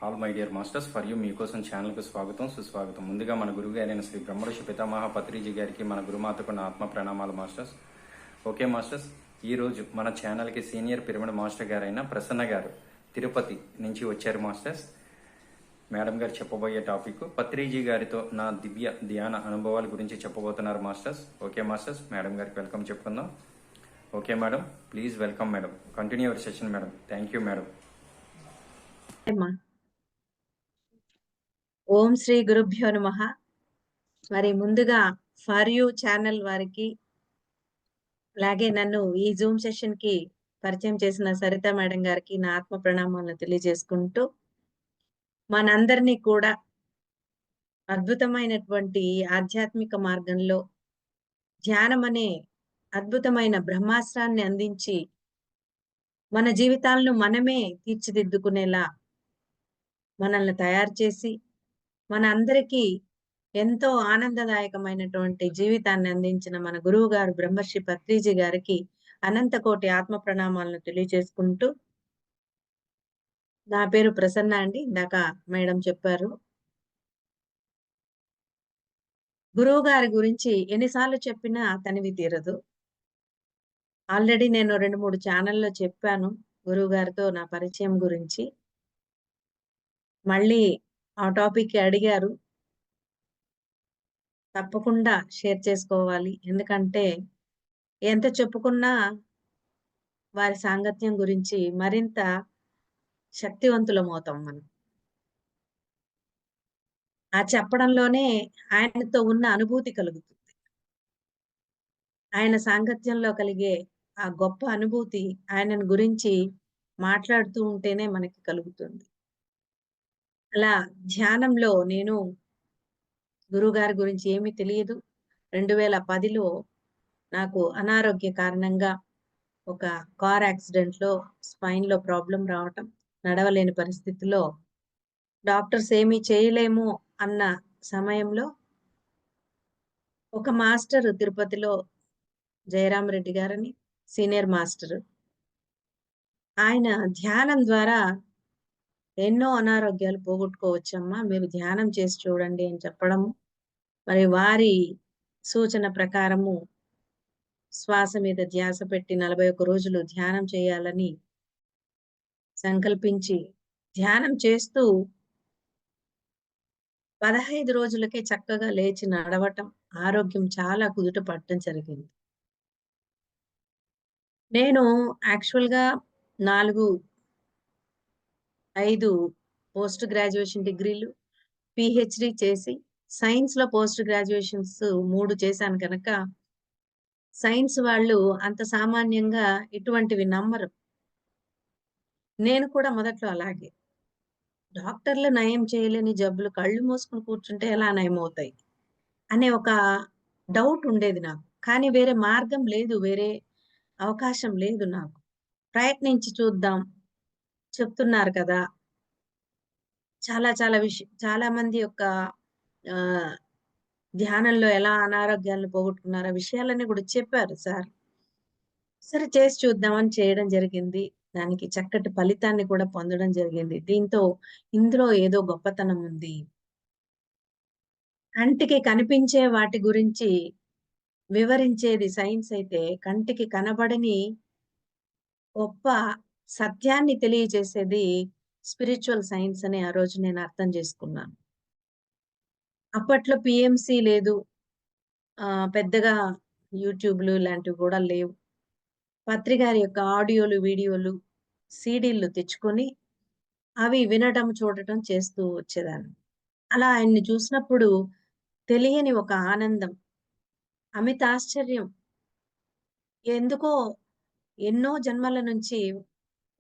All my dear masters for you మీకోసం ఛానల్కు స్వాగతం సుస్వాగతం. ముందుగా మన గురువు గారైన శ్రీ బ్రహ్మర్షి పితామహ పత్రిజీ గారికి మన గురుమాతకు నా ఆత్మ ప్రణామాలు మాస్టర్స్. ఓకే మాస్టర్స్, ఈరోజు మన ఛానల్కి సీనియర్ పిరమిడ్ మాస్టర్ గారైన ప్రసన్న గారు తిరుపతి నుంచి వచ్చారు మాస్టర్స్. మేడం గారు చెప్పబోయే టాపిక్ పత్రిజీ గారితో నా దివ్య ధ్యాన అనుభవాల గురించి చెప్పబోతున్నారు మాస్టర్స్. ఓకే మాస్టర్స్, మేడం గారికి వెల్కమ్ చెప్పుకుందాం. Okay madam, please welcome madam. Continue your session madam. Thank you madam. ఓం శ్రీ గురుభ్యో నమః. మరి ముందుగా ఫర్ యూ ఛానల్ వారికి, అలాగే నన్ను ఈ జూమ్ సెషన్ కి పరిచయం చేసిన సరిత మేడం గారికి నా ఆత్మ ప్రణామాలను తెలియజేసుకుంటూ, మనందరినీ కూడా అద్భుతమైనటువంటి ఆధ్యాత్మిక మార్గంలో ధ్యానం అనే అద్భుతమైన బ్రహ్మాస్త్రాన్ని అందించి మన జీవితాలను మనమే తీర్చిదిద్దుకునేలా మనల్ని తయారు చేసి మన అందరికీ ఎంతో ఆనందదాయకమైనటువంటి జీవితాన్ని అందించిన మన గురువు గారు బ్రహ్మర్షి పత్రిజీ గారికి అనంత కోటి ఆత్మ ప్రణామాలను తెలియజేసుకుంటూ, నా పేరు ప్రసన్న అండి. ఇందాక మేడం చెప్పారు. గురువు గారి గురించి ఎన్నిసార్లు చెప్పినా తనివి తీరదు. ఆల్రెడీ నేను 2-3 ఛానల్లో చెప్పాను గురువు గారితో నా పరిచయం గురించి. మళ్ళీ ఆ టాపిక్ అడిగారు, తప్పకుండా షేర్ చేసుకోవాలి. ఎందుకంటే ఎంత చెప్పుకున్నా వారి సాంగత్యం గురించి మరింత శక్తివంతులమవుతాం మనం. ఆ చెప్పడంలోనే ఆయనతో ఉన్న అనుభూతి కలుగుతుంది. ఆయన సాంగత్యంలో కలిగే ఆ గొప్ప అనుభూతి ఆయనను గురించి మాట్లాడుతూ ఉంటేనే మనకి కలుగుతుంది. అలా ధ్యానంలో నేను గురువుగారి గురించి ఏమీ తెలియదు. 2010లో నాకు అనారోగ్య కారణంగా ఒక కార్ యాక్సిడెంట్‌లో స్పైన్‌లో ప్రాబ్లమ్ రావటం, నడవలేని పరిస్థితిలో డాక్టర్స్ ఏమీ చేయలేము అన్న సమయంలో ఒక మాస్టర్ తిరుపతిలో జయరామరెడ్డి గారని సీనియర్ మాస్టర్. ఆయన ధ్యానం ద్వారా ఎన్నో అనారోగ్యాలు పోగొట్టుకోవచ్చమ్మా, మీరు ధ్యానం చేసి చూడండి అని చెప్పడము. మరి వారి సూచన ప్రకారము శ్వాస మీద ధ్యాస పెట్టి 41 రోజులు ధ్యానం చేయాలని సంకల్పించి ధ్యానం చేస్తూ 15 రోజులకే చక్కగా లేచి నడవటం, ఆరోగ్యం చాలా కుదుట పడటం జరిగింది. నేను యాక్చువల్‌గా 4, 5 పోస్ట్ గ్రాడ్యుయేషన్ డిగ్రీలు, పీహెచ్‌డీ చేసి సైన్స్‌లో పోస్ట్ గ్రాడ్యుయేషన్స్ 3 చేశాను కనుక, సైన్స్ వాళ్ళు అంత సామాన్యంగా ఇటువంటివి నమ్మరు. నేను కూడా మొదట్లో అలాగే. డాక్టర్లు నయం చేయలేని జబ్బులు కళ్ళు మూసుకొని కూర్చుంటే ఎలా నయమవుతాయి అనే ఒక డౌట్ ఉండేది నాకు. కానీ వేరే మార్గం లేదు, వేరే అవకాశం లేదు నాకు. ప్రయత్నించి చూద్దాం, చెప్తున్నారు కదా! చాలా చాలా చాలా మంది యొక్క ఆహ్, ధ్యానంలో ఎలా అనారోగ్యాలను పోగొట్టుకున్నారో విషయాలన్నీ కూడా చెప్పారు సార్. సరే చేసి చూద్దామని చేయడం జరిగింది. దానికి చక్కటి ఫలితాన్ని కూడా పొందడం జరిగింది. ఇందులో ఏదో గొప్పతనం ఉంది. కంటికి కనిపించే వాటి గురించి వివరించేది సైన్స్ అయితే, కంటికి కనబడని గొప్ప సత్యాన్ని తెలియజేసేది స్పిరిచ్యువల్ సైన్స్ అని ఆ రోజు నేను అర్థం చేసుకున్నాను. అప్పట్లో పీఎంసీ లేదు. పెద్దగా యూట్యూబ్‌లు ఇలాంటివి కూడా లేవు. పత్రిగారి యొక్క ఆడియోలు, వీడియోలు, సీడీలు తెచ్చుకొని అవి వినడం, చూడటం చేస్తూ వచ్చేదాన్ని. అలా ఆయన్ని చూసినప్పుడు తెలియని ఒక ఆనందం, అమితాశ్చర్యం. ఎందుకో ఎన్నో జన్మల నుంచి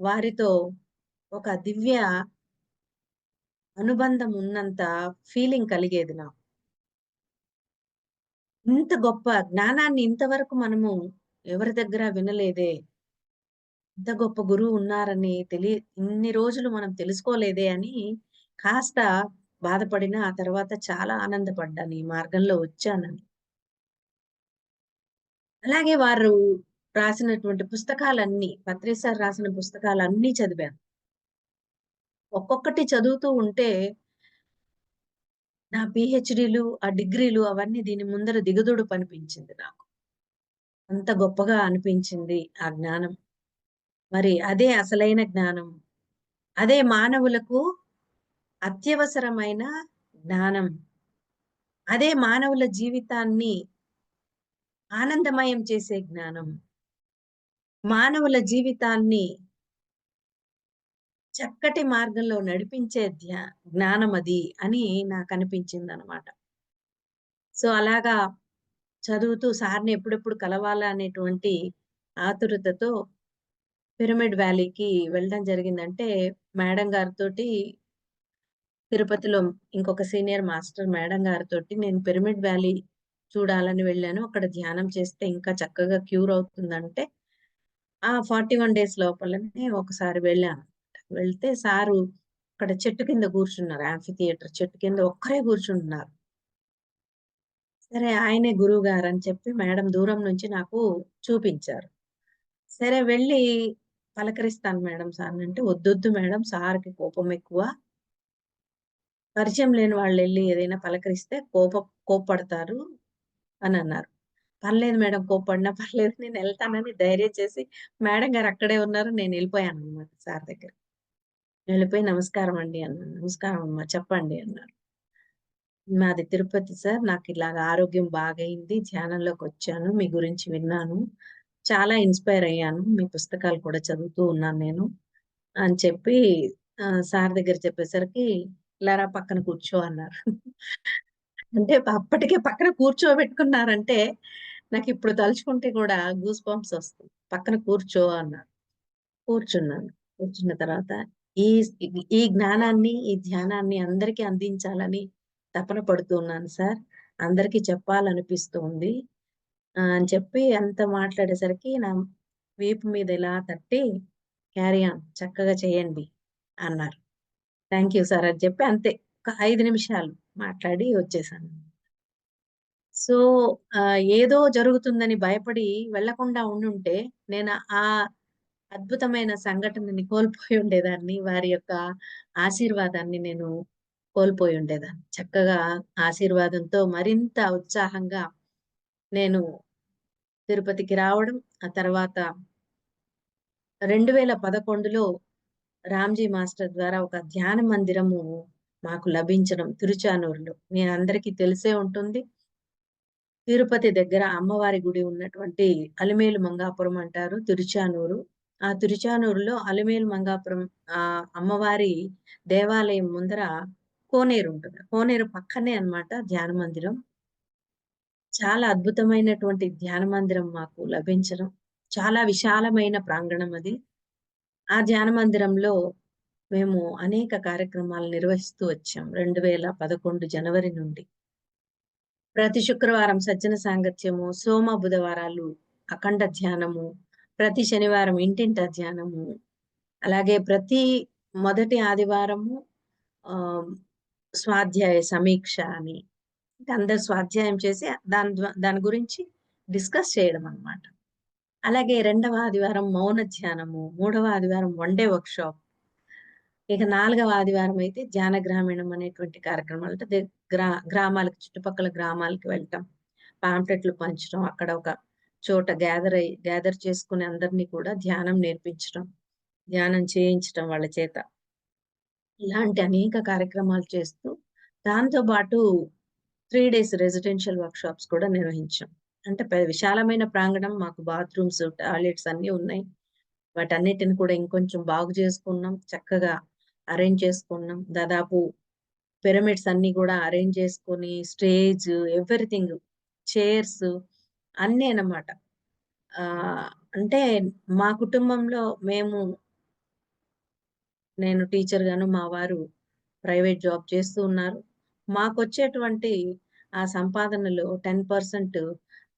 వారితో ఒక దివ్య అనుబంధం ఉన్నంత ఫీలింగ్ కలిగేది నాకు. ఇంత గొప్ప జ్ఞానాన్ని ఇంతవరకు మనము ఎవరి దగ్గర వినలేదే! ఇంత గొప్ప గురువు ఉన్నారని ఇన్ని రోజులు మనం తెలుసుకోలేదే అని కాస్త బాధపడిన, ఆ తర్వాత చాలా ఆనందపడ్డాను ఈ మార్గంలో వచ్చానని. అలాగే వారు రాసినటువంటి పుస్తకాలన్నీ, పత్రి సార్ రాసిన పుస్తకాలన్నీ చదివాను. ఒక్కొక్కటి చదువుతూ ఉంటే నా పీహెచ్‌డీలు, ఆ డిగ్రీలు అవన్నీ దీని ముందర దిగదుడుపనిపించింది నాకు. అంత గొప్పగా అనిపించింది ఆ జ్ఞానం. మరి అదే అసలైన జ్ఞానం. అదే మానవులకు అత్యవసరమైన జ్ఞానం. అదే మానవుల జీవితాన్ని ఆనందమయం చేసే జ్ఞానం. మానవుల జీవితాన్ని చక్కటి మార్గంలో నడిపించే జ్ఞానమది అని నాకనిపించిందనమాట. సో, అలాగా చదువుతూ సార్‌ని ఎప్పుడెప్పుడు కలవాలా అనేటువంటి ఆతురతతో పిరమిడ్ వ్యాలీకి వెళ్ళడం జరిగింది. అంటే మేడం గారితోటి తిరుపతిలో ఇంకొక సీనియర్ మాస్టర్ మేడం గారితోటి నేను పిరమిడ్ వ్యాలీ చూడాలని వెళ్ళాను. అక్కడ ధ్యానం చేస్తే ఇంకా చక్కగా క్యూర్ అవుతుందంటే, ఆ 41 డేస్ లోపలనే ఒకసారి వెళ్ళాను. వెళ్తే సారు అక్కడ చెట్టు కింద కూర్చున్నారు. యాంఫీ థియేటర్ చెట్టు కింద ఒక్కరే కూర్చుంటున్నారు. సరే ఆయనే గురువుగారని చెప్పి మేడం దూరం నుంచి నాకు చూపించారు. సరే వెళ్ళి పలకరిస్తాను మేడం సార్‌నంటే, "వద్దొద్దు మేడం సార్‌కి కోపం ఎక్కువ. పరిచయం లేని వాళ్ళెళ్లి ఏదైనా పలకరిస్తే కోప్పడతారు" అనన్నారు. "పర్లేదు మేడం కోప్పడినా పర్లేదు నేనెళ్తానని" ధైర్యం చేసి మేడం గారు అక్కడే ఉన్నారు. నేనెళ్ళిపోయాననమాట సార్ దగ్గరికి. వెళ్ళిపోయి "నమస్కారం అండి" అన్నాను. "నమస్కారం అమ్మా చెప్పండి" అన్నారు. "మాది తిరుపతి సార్. నాకిలాగ ఆరోగ్యం బాగయింది. ధ్యానంలోకొచ్చాను. మీ గురించి విన్నాను. చాలా ఇన్‌స్పైర్ అయ్యాను. మీ పుస్తకాలు కూడా చదువుతూ ఉన్నాను నేను" అని చెప్పి సార్ దగ్గర చెప్పేసరికి, "ఇలా రా పక్కన కూర్చో" అన్నారు. అంటే అప్పటికే పక్కన కూర్చోబెట్టుకున్నారంటే, నాకిప్పుడు తలుచుకుంటే కూడా గూస్ బంప్స్ ఒస్తాయి. "పక్కన కూర్చో" అన్నారు. కూర్చున్నాను. కూర్చున్న తర్వాత ఈ స్ ఈ జ్ఞానాన్ని, ఈ ధ్యానాన్ని అందరికీ అందించాలని తపన పడుతూ ఉన్నాను సార్. అందరికీ చెప్పాలనిపిస్తుంది. అని చెప్పి అంత మాట్లాడేసరికి నా వీపు మీద ఇలా తట్టి, "క్యారీ ఆన్ చక్కగా చేయండి" అన్నారు. థాంక్ యూ సార్ అని చెప్పి అంతే. ఒక 5 నిమిషాలు మాట్లాడి వచ్చేసాను. సో, ఏదో జరుగుతుందని భయపడి వెళ్ళకుండా ఉండుంటే, నేను ఆ అద్భుతమైన సంఘటనని కోల్పోయి ఉండేదాన్ని. వారి యొక్క ఆశీర్వాదాన్ని నేను కోల్పోయి ఉండేదాన్ని. చక్కగా ఆశీర్వాదంతో మరింత ఉత్సాహంగా నేను తిరుపతికి రావడం, ఆ తర్వాత 2011లో రామ్‌జీ మాస్టర్ ద్వారా ఒక ధ్యాన మందిరము మాకు లభించడం తిరుచానూరులో. మీ అందరికీ తెలిసే ఉంటుంది. తిరుపతి దగ్గర అమ్మవారి గుడి ఉన్నటువంటి అలిమేలు మంగాపురం అంటారు తిరుచానూరు. ఆ తిరుచానూరులో అలిమేలు మంగాపురం అమ్మవారి దేవాలయం ముందర కోనేరుంటుంది. కోనేరు పక్కనే అన్నమాట ధ్యాన మందిరం. చాలా అద్భుతమైనటువంటి ధ్యాన మందిరం మాకు లభించడం. చాలా విశాలమైన ప్రాంగణం అది. ఆ ధ్యాన మందిరంలో మేము అనేక కార్యక్రమాలు నిర్వహిస్తూ వచ్చాం. 2011 జనవరి నుండి. ప్రతి శుక్రవారం సజ్జన సాంగత్యము, సోమ, బుధవారాలు అఖండ ధ్యానము, ప్రతి శనివారం ఇంటింటా ధ్యానము, అలాగే ప్రతి మొదటి ఆదివారము ఆహ్, స్వాధ్యాయ సమీక్ష అని అంటే అందరూ స్వాధ్యాయం చేసి దాని గురించి డిస్కస్ చేయడం అన్నమాట. అలాగే రెండవ ఆదివారం మౌన ధ్యానము, మూడవ ఆదివారం వన్ డే వర్క్‌షాప్. ఇక నాలుగవ ఆదివారం అయితే ధ్యాన గ్రామీణం అనేటువంటి కార్యక్రమాలు. అంటే గ్రామాలకు చుట్టుపక్కల గ్రామాలకు వెళ్ళటం, పాంప్లెట్లు పంచడం, అక్కడ ఒక చోట గ్యాదర్ చేసుకుని అందరిని కూడా ధ్యానం నేర్పించడం, ధ్యానం చేయించటం వాళ్ళ చేత. ఇలాంటి అనేక కార్యక్రమాలు చేస్తూ, దాంతో పాటు 3 డేస్ రెసిడెన్షియల్ వర్క్‌షాప్స్ కూడా నిర్వహించాం. అంటే విశాలమైన ప్రాంగణం మాకు బాత్రూమ్స్, టాయిలెట్స్ అన్నీ ఉన్నాయి. వాటన్నిటిని కూడా ఇంకొంచెం బాగు చేసుకున్నాం. చక్కగా అరేంజ్ చేసుకున్నాం. దాదాపు పిరమిడ్స్ అన్నీ గూడా అరేంజ్ చేసుకొని, స్టేజ్ ఎవ్రీథింగ్ చైర్స్ అన్నీ అన్నమాట. ఆహ్, అంటే మా కుటుంబంలో నేను టీచర్‌గాను, మా వారు ప్రైవేట్ జాబ్ చేస్తూ ఉన్నారు. మాకొచ్చేటువంటి ఆ సంపాదనలో 10%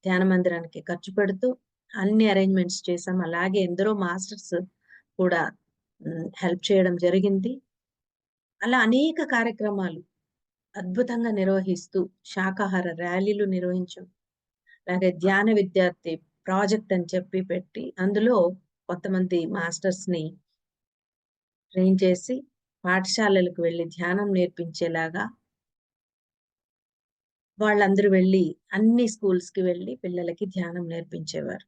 ధ్యాన మందిరానికి ఖర్చు పెడుతూ అన్ని అరేంజ్‌మెంట్స్ చేశాం. అలాగే ఎందరో మాస్టర్స్ కూడా హెల్ప్ చేయడం జరిగింది. అలా అనేక కార్యక్రమాలు అద్భుతంగా నిర్వహిస్తూ శాకాహార ర్యాలీలు నిర్వహించాం. అలాగే ధ్యాన విద్యార్థి ప్రాజెక్ట్ అని చెప్పి పెట్టి అందులో కొంతమంది మాస్టర్స్‌ని ట్రైన్ చేసి పాఠశాలలకు వెళ్లి ధ్యానం నేర్పించేలాగా వాళ్ళందరూ వెళ్లి అన్ని స్కూల్స్‌కి వెళ్లి పిల్లలకి ధ్యానం నేర్పించేవారు.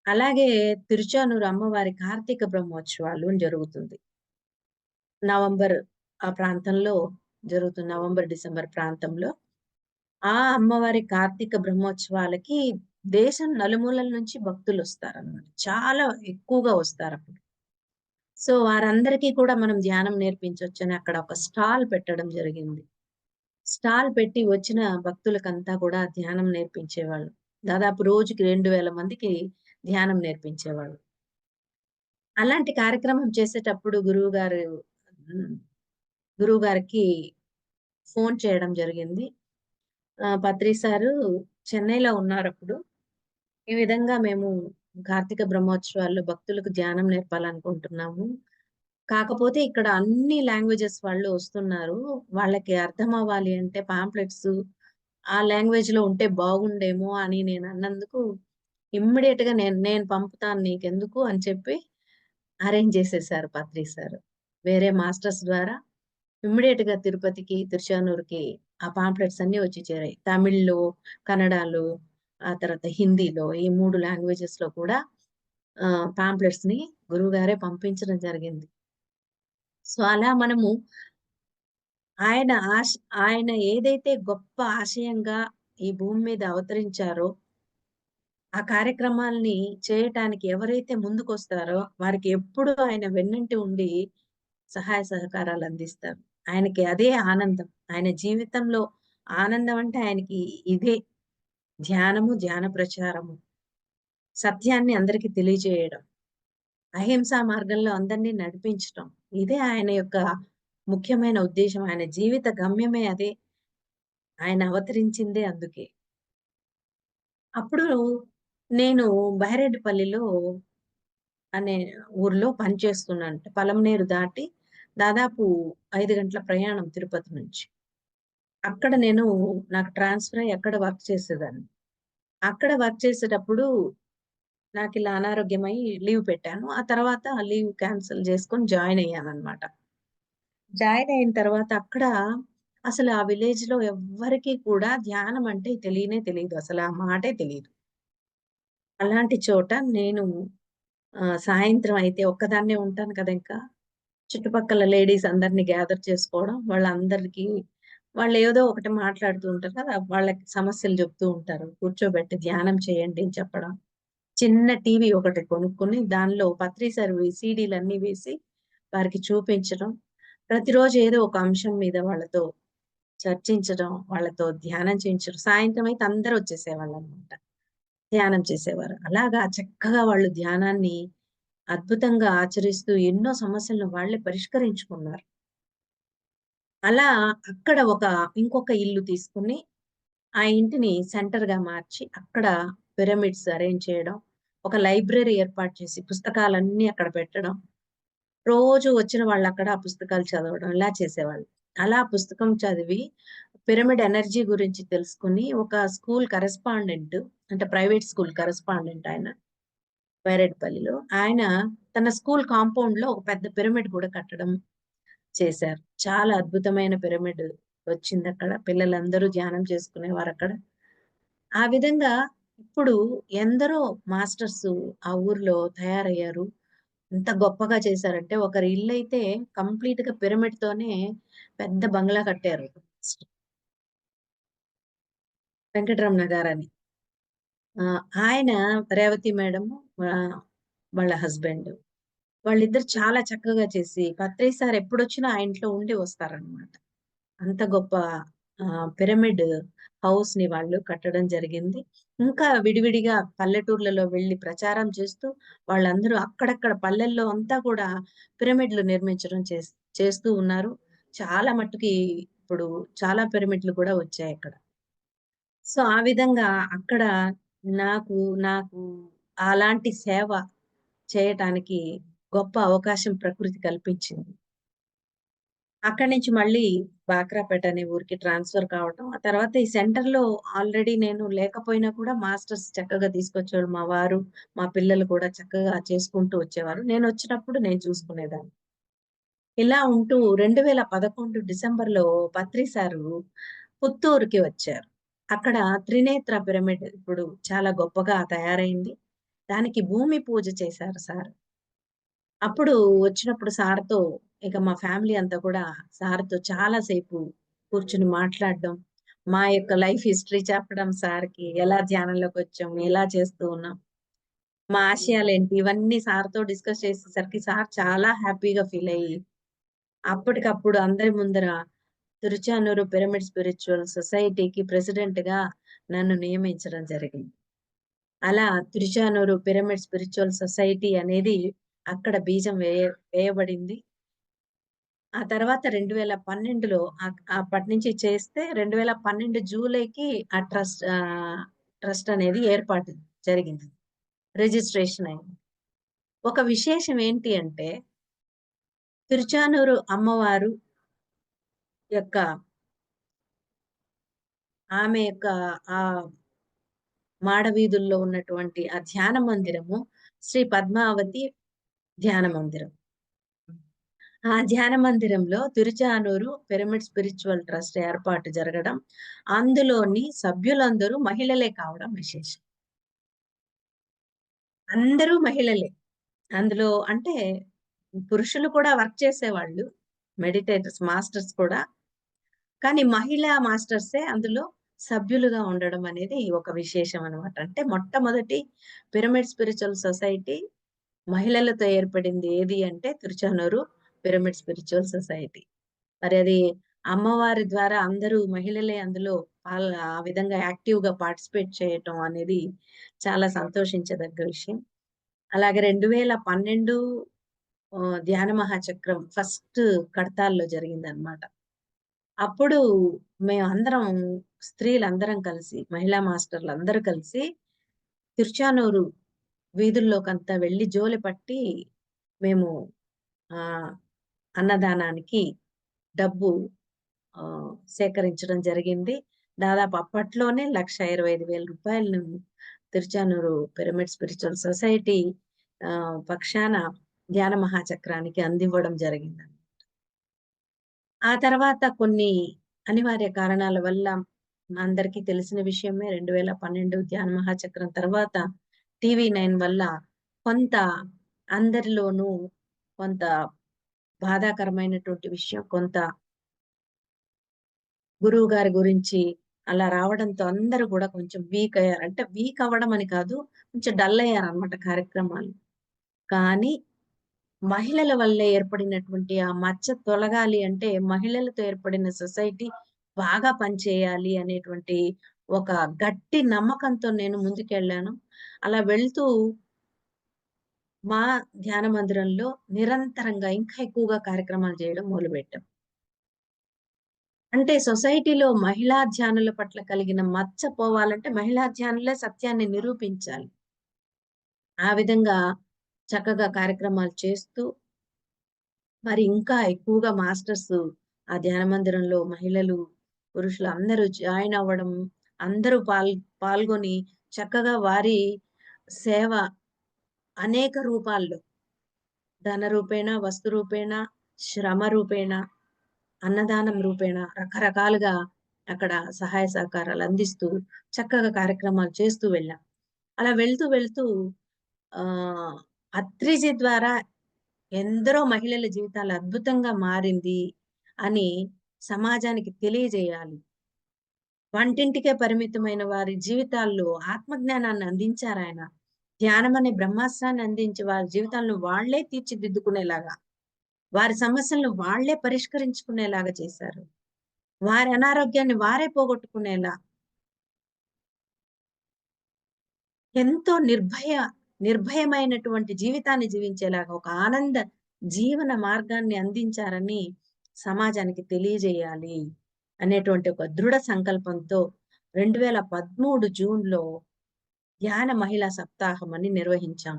అలాగే తిరుచానూరు అమ్మవారి కార్తీక బ్రహ్మోత్సవాలు అని జరుగుతుంది. నవంబర్ ఆ ప్రాంతంలో జరుగుతుంది. నవంబర్, డిసెంబర్ ప్రాంతంలో. ఆ అమ్మవారి కార్తీక బ్రహ్మోత్సవాలకి దేశం నలుమూలల నుంచి భక్తులొస్తారన్నమాట. చాలా ఎక్కువగా వస్తారప్పుడు. సో, వారందరికీ కూడా మనం ధ్యానం నేర్పించొచ్చని అక్కడ ఒక స్టాల్ పెట్టడం జరిగింది. స్టాల్ పెట్టి వచ్చిన భక్తులకంతా కూడా ధ్యానం నేర్పించేవాళ్ళు. దాదాపు రోజుకి 2000 మందికి ధ్యానం నేర్పించేవాళ్ళు. అలాంటి కార్యక్రమం చేసేటప్పుడు హ్మ్. గురువుగారికి ఫోను చేయడం జరిగింది. పత్రి సారు చెన్నైలో ఉన్నారప్పుడు. ఈ విధంగా మేము కార్తీక బ్రహ్మోత్సవాల్లో భక్తులకు ధ్యానం నేర్పాలనుకుంటున్నాము. కాకపోతే ఇక్కడ అన్ని లాంగ్వేజెస్ వాళ్ళు వస్తున్నారు. వాళ్ళకి అర్థమవ్వాలి అంటే పాంఫ్లెట్స్ ఆ లాంగ్వేజ్‌లో ఉంటే బాగుండేమో అని నేనన్నందుకు ఇమ్మీడియేట్‌గా నేను నేను పంపుతాను నీకెందుకు అని చెప్పి అరేంజ్ చేసేసారు పత్రి సారు. వేరే మాస్టర్స్ ద్వారా ఇమ్మీడియేట్‌గా తిరుపతికి, తిరుచానూరుకి ఆ పాంఫ్లెట్స్ అన్నీ వచ్చి చేరాయి. తమిళ్‌లో, కన్నడలో, ఆ తర్వాత హిందీలో ఈ 3 లాంగ్వేజెస్‌లో కూడా పాంఫ్లెట్స్‌ని గురువుగారే పంపించడం జరిగింది. సో, అలా మనము ఆయన ఆయన ఏదైతే గొప్ప ఆశయంగా ఈ భూమి మీద అవతరించారో, ఆ కార్యక్రమాల్ని చేయటానికి ఎవరైతే ముందుకొస్తారో వారికి ఎప్పుడూ ఆయన వెన్నంటి ఉండి సహాయ సహకారాలందిస్తారు. ఆయనకి అదే ఆనందం. ఆయన జీవితంలో ఆనందం అంటే ఆయనకి ఇదే. ధ్యానము, ధ్యాన ప్రచారము. సత్యాన్ని అందరికి తెలియజేయడం. అహింసా మార్గంలో అందరిని నడిపించటం. ఇదే ఆయన యొక్క ముఖ్యమైన ఉద్దేశ్యం. ఆయన జీవిత గమ్యమే అదే. ఆయన అవతరించిందే అందుకే. అప్పుడు నేను బైరెడ్డిపల్లిలో అనే ఊర్లో పనిచేస్తున్నానంట. పలమనేరు దాటి దాదాపు 5 గంటల ప్రయాణం తిరుపతి నుంచి. అక్కడ నాకు ట్రాన్స్‌ఫర్ అయ్యి అక్కడ వర్క్ చేసేదాన్ని. అక్కడ వర్క్ చేసేటప్పుడు నాకిలా అనారోగ్యమై లీవ్ పెట్టాను. ఆ తర్వాత ఆ లీవ్ క్యాన్సెల్ చేసుకొని జాయిన్ అయ్యానన్నమాట. జాయిన్ అయిన తర్వాత అక్కడ అసలు ఆ విలేజ్‌లో ఎవ్వరికీ కూడా ధ్యానం అంటే తెలియనే తెలీదు. అసలు ఆ మాటే తెలీదు. అలాంటి చోట నేను సాయంత్రం అయితే ఒక్కదాన్నే ఉంటాను కదా! ఇంకా. చుట్టుపక్కల లేడీస్ అందరిని గ్యాదర్ చేసుకోవడం. వాళ్ళందరికీ వాళ్ళేదో ఒకటి మాట్లాడుతూ ఉంటారు కదా! వాళ్ళకి సమస్యలు చెప్తూ ఉంటారు. కూర్చోబెట్టి ధ్యానం చేయండి అని చెప్పడం. చిన్న టీవీ ఒకటి కొనుక్కొని దానిలో పత్రిసారివి సీడీలన్నీ వేసి వారికి చూపించడం. ప్రతిరోజు ఏదో ఒక అంశం మీద వాళ్ళతో చర్చించడం, వాళ్ళతో ధ్యానం చేయించడం. సాయంత్రం అయితే అందరూ వచ్చేసేవాళ్ళనమాట. ధ్యానం చేసేవారు. అలాగా చక్కగా వాళ్ళు ధ్యానాన్ని అద్భుతంగా ఆచరిస్తూ ఎన్నో సమస్యలను వాళ్ళే పరిష్కరించుకున్నారు. అలా అక్కడ ఇంకొక ఇల్లు తీసుకొని, ఆ ఇంటిని సెంటర్‌గా మార్చి, అక్కడ పిరమిడ్స్ అరేంజ్ చేయడం. ఒక లైబ్రరీ ఏర్పాటు చేసి, పుస్తకాలన్నీ అక్కడ పెట్టడం. రోజు వచ్చిన వాళ్ళక్కడ ఆ పుస్తకాలు చదవడం ఇలా చేసేవాళ్ళు. అలా పుస్తకం చదివి, పిరమిడ్ ఎనర్జీ గురించి తెలుసుకొని, ఒక స్కూల్ కరెస్పాండెంట్ అంటే ప్రైవేట్ స్కూల్ కరెస్పాండెంట్ ఆయన. బైరెడ్డిపల్లిలో. ఆయన తన స్కూల్ కాంపౌండ్‌లో ఒక పెద్ద పిరమిడ్ కూడా కట్టడం చేశారు. చాలా అద్భుతమైన పిరమిడ్ వచ్చిందక్కడ. పిల్లలందరూ ధ్యానం చేసుకునేవారక్కడ. ఆ విధంగా ఇప్పుడు ఎందరో మాస్టర్సు ఆ ఊర్లో తయారయ్యారు. ఎంత గొప్పగా చేశారంటే ఒకరి ఇల్లైతే కంప్లీట్‌గా పిరమిడ్‌తోనే పెద్ద బంగ్లా కట్టారు. వెంకటరమణ గారని. ఆయన రేవతి మేడము ఆహ్, వాళ్ళ హస్బెండ్. వాళ్ళిద్దరు చాలా చక్కగా చేసి పత్రి సార్ ఎప్పుడొచ్చినా ఆ ఇంట్లో ఉండి వస్తారనమాట. అంత గొప్ప పిరమిడ్ హౌస్‌ని వాళ్ళు కట్టడం జరిగింది. ఇంకా విడివిడిగా పల్లెటూర్లలో వెళ్లి ప్రచారం చేస్తూ, వాళ్ళందరూ అక్కడక్కడ పల్లెల్లో అంతా కూడా పిరమిడ్‌లు నిర్మించడం చేస్తూ ఉన్నారు. చాలా మట్టుకి ఇప్పుడు చాలా పిరమిడ్‌లు కూడా వచ్చాయక్కడ. సో, ఆ విధంగా అక్కడ నాకు, నాకు అలాంటి సేవ చేయటానికి గొప్ప అవకాశం ప్రకృతి కల్పించింది. అక్కడి నుంచి మళ్ళీ బాక్రాపేట అనే ఊరికి ట్రాన్స్‌ఫర్ కావటం. ఆ తర్వాత ఈ సెంటర్‌లో ఆల్రెడీ నేను లేకపోయినా కూడా మాస్టర్స్ చక్కగా తీసుకొచ్చేవాళ్ళు. మా వారు, మా పిల్లలు కూడా చక్కగా చేసుకుంటూ వచ్చేవారు. నేనొచ్చినప్పుడు నేను చూసుకునేదాన్ని. ఇలా ఉంటూ 2011 డిసెంబర్‌లో పత్రి సారు పుత్తూరుకి వచ్చారు. అక్కడ త్రినేత్ర పిరమిడ్ ఇప్పుడు చాలా గొప్పగా తయారైంది. దానికి భూమి పూజ చేశారు సార్. అప్పుడు వచ్చినప్పుడు సార్‌తో ఇక మా ఫ్యామిలీ అంతా కూడా సార్‌తో చాలా సేపు కూర్చొని మాట్లాడడం, మా యొక్క లైఫ్ హిస్టరీ చెప్పడం సార్‌కి. ఎలా ధ్యానంలోకొచ్చాం, ఎలా చేస్తూ ఉన్నాం, మా ఆశయాలేంటి ఇవన్నీ సార్‌తో డిస్కస్ చేసేసరికి సార్ చాలా హ్యాపీగా ఫీల్ అయ్యి, అప్పటికప్పుడు అందరి ముందర తిరుచానూరు పిరమిడ్ స్పిరిచ్యువల్ సొసైటీకి ప్రెసిడెంట్‌గా నన్ను నియమించడం జరిగింది. అలా తిరుచానూరు పిరమిడ్ స్పిరిచ్యువల్ సొసైటీ అనేది అక్కడ బీజం వేయబడింది. ఆ తర్వాత 2012లో అప్పటినుంచి చేస్తే 2012 జూలైకి ఆ ట్రస్ట్ అనేది ఏర్పాటు జరిగింది. రిజిస్ట్రేషన్ అయింది. ఒక విశేషం ఏంటి అంటే, తిరుచానూరు అమ్మవారు యొక్క ఆమె యొక్క ఆహ్, మాడవీధుల్లో ఉన్నటువంటి ఆ ధ్యాన మందిరము శ్రీ పద్మావతి ధ్యాన మందిరం. ఆ ధ్యాన మందిరంలో తిరుచానూరు పిరమిడ్ స్పిరిచ్యువల్ ట్రస్ట్ ఏర్పాటు జరగడం, అందులోని సభ్యులందరూ మహిళలే కావడం విశేషం. అందరూ మహిళలే. అందులో అంటే పురుషులు కూడా వర్క్ చేసేవాళ్ళు. మెడిటేటర్స్, మాస్టర్స్ కూడా. కానీ మహిళా మాస్టర్సే అందులో సభ్యులుగా ఉండడం అనేది ఒక విశేషం అన్నమాట. అంటే మొట్టమొదటి పిరమిడ్ స్పిరిచ్యువల్ సొసైటీ మహిళలతో ఏర్పడింది ఏది అంటే తిరుచానూరు పిరమిడ్ స్పిరిచ్యువల్ సొసైటీ. మరి అది అమ్మవారి ద్వారా అందరూ మహిళలే అందులో ఆ విధంగా యాక్టివ్‌గా పార్టిసిపేట్ చేయటం అనేది చాలా సంతోషించదగ్గ విషయం. అలాగే 2012 ధ్యాన మహాచక్రం ఫస్ట్ కడతాల్లో జరిగిందనమాట. అప్పుడు మేమందరం స్త్రీలందరం కలిసి, మహిళా మాస్టర్‌లందరూ కలిసి తిరుచానూరు వీధుల్లోకంతా వెళ్లి జోలె పట్టి మేము ఆహ్, అన్నదానానికి డబ్బు సేకరించడం జరిగింది. దాదాపు అప్పట్లోనే రూ. 1,25,000 తిరుచానూరు పిరమిడ్ స్పిరిచ్యువల్ సొసైటీ పక్షాన ధ్యాన మహాచక్రానికి అందివ్వడం జరిగింది. ఆ తర్వాత కొన్ని అనివార్య కారణాల వల్ల అందరికీ తెలిసిన విషయమే 2012 ధ్యాన మహాచక్రం తర్వాత టీవీ9 వల్ల కొంత అందరిలోనూ కొంత బాధాకరమైనటువంటి విషయం, కొంత గురువు గారి గురించి అలా రావడంతో అందరూ గూడా కొంచెం వీక్ అయ్యారు. అంటే వీక్ అవ్వడం అని కాదు, కొంచెం డల్ అయ్యారన్నమాట కార్యక్రమాలు. కానీ మహిళల వల్లే ఏర్పడినటువంటి ఆ మచ్చ తొలగాలి అంటే మహిళలతో ఏర్పడిన సొసైటీ బాగా పనిచేయాలి అనేటువంటి ఒక గట్టి నమ్మకంతో నేను ముందుకెళ్ళాను. అలా వెళ్తూ మా ధ్యాన మందిరంలో నిరంతరంగా ఇంకా ఎక్కువగా కార్యక్రమాలు చేయడం మొదలుపెట్టాం. అంటే సొసైటీలో మహిళా ధ్యానుల పట్ల కలిగిన మచ్చ పోవాలంటే మహిళా ధ్యానులే సత్యాన్ని నిరూపించాలి. ఆ విధంగా చక్కగా కార్యక్రమాలు చేస్తూ మరి ఇంకా ఎక్కువగా మాస్టర్స్ ఆ ధ్యాన మందిరంలో మహిళలు, పురుషులు అందరూ జాయిన్ అవ్వడం, అందరూ పాల్గొని చక్కగా వారి సేవ అనేక రూపాల్లో ధన రూపేణ, వస్తు రూపేణ, శ్రమ రూపేణ, అన్నదానం రూపేణ రకరకాలుగా అక్కడ సహాయ సహకారాలు అందిస్తూ చక్కగా కార్యక్రమాలు చేస్తూ వెళ్ళాం. అలా వెళ్తూ ఆహ్, అత్రిజి ద్వారా ఎందరో మహిళల జీవితాలు అద్భుతంగా మారింది అని సమాజానికి తెలియజేయాలి. వంటింటికే పరిమితమైన వారి జీవితాల్లో ఆత్మజ్ఞానాన్ని అందించారాయన. ధ్యానం అనే బ్రహ్మాస్త్రాన్ని అందించి వారి జీవితాలను వాళ్ళే తీర్చిదిద్దుకునేలాగా, వారి సమస్యలను వాళ్ళే పరిష్కరించుకునేలాగా చేశారు. వారి అనారోగ్యాన్ని వారే పోగొట్టుకునేలా ఎంతో నిర్భయమైనటువంటి జీవితాన్ని జీవించేలాగా ఒక ఆనంద జీవన మార్గాన్ని అందించారని సమాజానికి తెలియజేయాలి అనేటువంటి ఒక దృఢ సంకల్పంతో 2013 జూన్‌లో ధ్యాన మహిళా సప్తాహం అని నిర్వహించాం.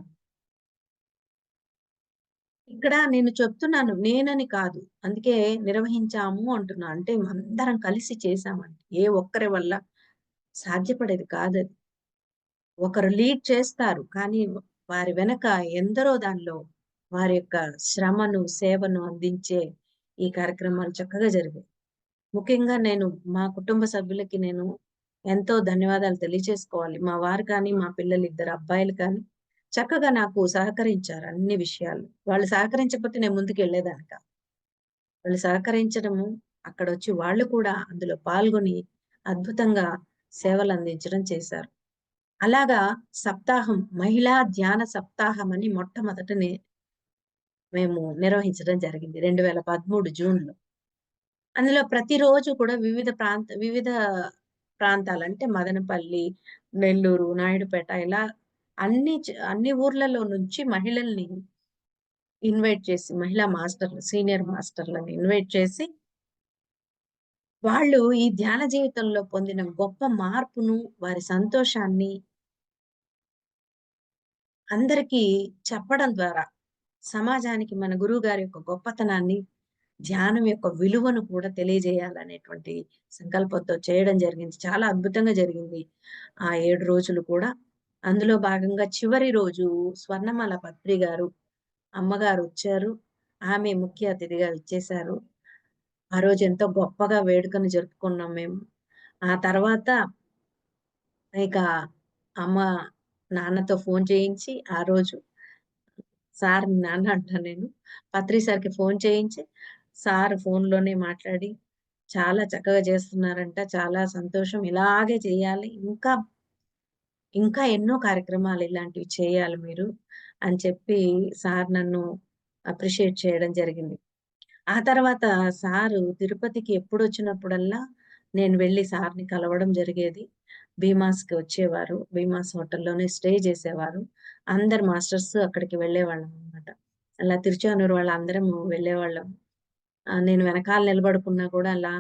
ఇక్కడ నేను చెప్తున్నాను నేనని కాదు. అందుకే నిర్వహించాము అంటున్నా. అంటే అందరం కలిసి చేశామండి. ఏ ఒక్కరి వల్ల సాధ్యపడేది కాదది. ఒకరు లీడ్ చేస్తారు. కానీ వారి వెనక ఎందరో దానిలో వారి యొక్క శ్రమను, సేవను అందించే ఈ కార్యక్రమాలు చక్కగా జరిగాయి. ముఖ్యంగా నేను మా కుటుంబ సభ్యులకి నేను ఎంతో ధన్యవాదాలు తెలియజేసుకోవాలి. మా వారు కానీ, మా పిల్లలు ఇద్దరు అబ్బాయిలు కానీ చక్కగా నాకు సహకరించారు అన్ని విషయాలు. వాళ్ళు సహకరించకపోతే నేను ముందుకెళ్ళేదాన్ని కాదు. వాళ్ళు సహకరించడము, అక్కడొచ్చి వాళ్ళు కూడా అందులో పాల్గొని అద్భుతంగా సేవలందించడం చేశారు. అలాగా సప్తాహం, మహిళా ధ్యాన సప్తాహం అని మొట్టమొదటనే మేము నిర్వహించడం జరిగింది. 2013 జూన్‌లో. అందులో ప్రతిరోజు కూడా వివిధ ప్రాంతాలు అంటే మదనపల్లి, నెల్లూరు, నాయుడుపేట ఇలా అన్ని ఊర్లలో నుంచి మహిళల్ని ఇన్వైట్ చేసి, మహిళా మాస్టర్లు, సీనియర్ మాస్టర్‌లని ఇన్వైట్ చేసి, వాళ్ళు ఈ ధ్యాన జీవితంలో పొందిన గొప్ప మార్పును, వారి సంతోషాన్ని అందరికీ చెప్పడం ద్వారా, సమాజానికి మన గురువుగారి యొక్క గొప్పతనాన్ని, ధ్యానం యొక్క విలువను కూడా తెలియజేయాలనేటువంటి సంకల్పంతో చేయడం జరిగింది. చాలా అద్భుతంగా జరిగింది. ఆ 7 రోజులు కూడా. అందులో భాగంగా చివరి రోజు స్వర్ణమాల పత్రి గారు, అమ్మగారొచ్చారు. ఆమె ముఖ్య అతిథిగా విచ్చేశారు. ఆ రోజు ఎంతో గొప్పగా వేడుకను జరుపుకున్నాం మేము. ఆ తర్వాత ఇక అమ్మ, నాన్నతో ఫోను చేయించి ఆ రోజు సార్‌ని నాన్న అంటాను నేను. పత్రి సార్‌కి ఫోను చేయించి, సార్ ఫోనులోనే మాట్లాడి, చాలా చక్కగా చేస్తున్నారంట. చాలా సంతోషం. ఇలాగే చేయాలి. ఇంకా ఎన్నో కార్యక్రమాలు ఇలాంటివి చేయాలి మీరు అని చెప్పి సార్ నన్ను అప్రిషియేట్ చేయడం జరిగింది. ఆ తర్వాత సారు తిరుపతికి ఎప్పుడొచ్చినప్పుడల్లా నేను వెళ్లి సార్‌ని కలవడం జరిగేది. భీమాస్‌కి వచ్చేవారు. భీమాస్ హోటల్‌లోనే స్టే చేసేవారు. అందరు మాస్టర్స్ అక్కడికి వెళ్ళేవాళ్ళమనమాట. అలా తిరుచానూరు వాళ్ళందరము వెళ్ళేవాళ్ళం. నేను వెనకాల నిలబడుకున్నా కూడా అలా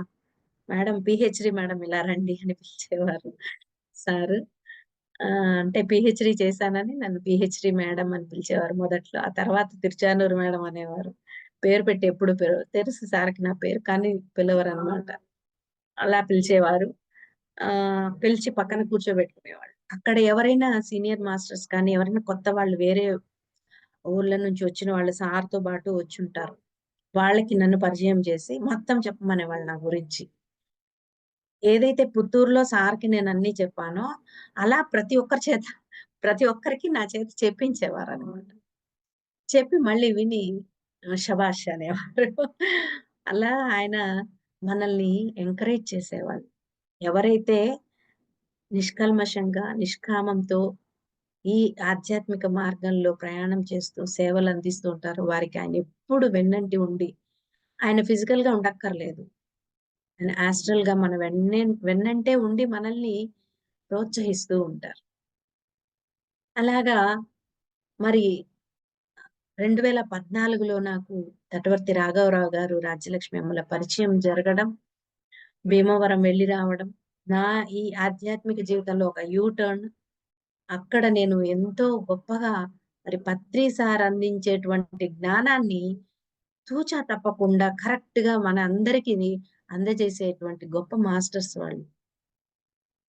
మేడం పీహెచ్‌డీ మేడం ఇలా రండి అని పిలిచేవారు సారు. అంటే పీహెచ్‌డీ చేశానని నన్ను పీహెచ్‌డీ మేడం అని పిలిచేవారు మొదట్లో. ఆ తర్వాత తిరుచానూరు మేడం అనేవారు. పేరు పెట్టి ఎప్పుడు తెలుసు సార్‌కి నా పేరు కానీ పిలవరనమాట. అలా పిలిచేవారు. పిలిచి పక్కన కూర్చోబెట్టుకునేవాళ్ళు. అక్కడ ఎవరైనా సీనియర్ మాస్టర్స్ కానీ, ఎవరైనా కొత్త వాళ్ళు వేరే ఊర్ల నుంచి వచ్చిన వాళ్ళు సార్‌తో పాటు వచ్చుంటారు. వాళ్ళకి నన్ను పరిచయం చేసి మొత్తం చెప్పమనేవాళ్ళు నా గురించి. ఏదైతే పుత్తూరులో సార్‌కి నేనన్నీ చెప్పానో, అలా ప్రతి ఒక్కరికి నా చేత చెప్పించేవారనమాట. చెప్పి మళ్ళీ విని శభాష్ అనేవారు. అలా ఆయన మనల్ని ఎంకరేజ్ చేసేవాళ్ళు. ఎవరైతే నిష్కల్మషంగా, నిష్కామంతో ఈ ఆధ్యాత్మిక మార్గంలో ప్రయాణం చేస్తూ సేవలందిస్తూ ఉంటారో వారికి ఆయన ఎప్పుడు వెన్నంటి ఉండి, ఆయన ఫిజికల్‌గా ఉండక్కర్లేదు. ఆయన యాస్ట్రల్‌గా మన వెన్నంటే ఉండి మనల్ని ప్రోత్సహిస్తూ ఉంటారు. అలాగా మరి 2014లో నాకు తటవర్తి రాఘవరావు గారు, రాజ్యలక్ష్మి అమ్మల పరిచయం జరగడం, భీమవరం వెళ్లి రావడం, నా ఈ ఆధ్యాత్మిక జీవితంలో ఒక యూ టర్న్. అక్కడ నేను ఎంతో గొప్పగా మరి పత్రి సార్ అందించేటువంటి జ్ఞానాన్ని తూచా తప్పకుండా కరెక్ట్‌గా మన అందరికిని అందజేసేటువంటి గొప్ప మాస్టర్స్ వాళ్ళు.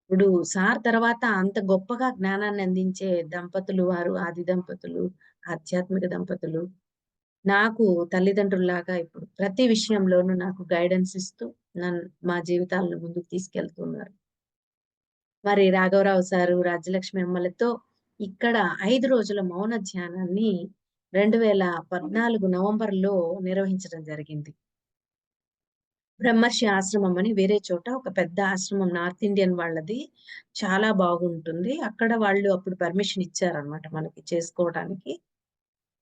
ఇప్పుడు సార్ తర్వాత అంత గొప్పగా జ్ఞానాన్ని అందించే దంపతులు వారు ఆది దంపతులు, ఆధ్యాత్మిక దంపతులు. నాకు తల్లిదండ్రుల్లాగా ఇప్పుడు ప్రతి విషయంలోనూ నాకు గైడెన్స్ ఇస్తూ మా జీవితాలను ముందుకు తీసుకెళ్తున్నారు. మరి రాఘవరావు సారు, రాజ్యలక్ష్మి అమ్మలతో ఇక్కడ 5 రోజుల మౌన ధ్యానాన్ని 2014 నవంబర్‌లో నిర్వహించడం జరిగింది. బ్రహ్మర్షి ఆశ్రమం అని వేరే చోట ఒక పెద్ద ఆశ్రమం నార్త్ ఇండియన్ వాళ్ళది. చాలా బాగుంటుంది. అక్కడ వాళ్ళు అప్పుడు పర్మిషన్ ఇచ్చారనమాట మనకి చేసుకోవడానికి.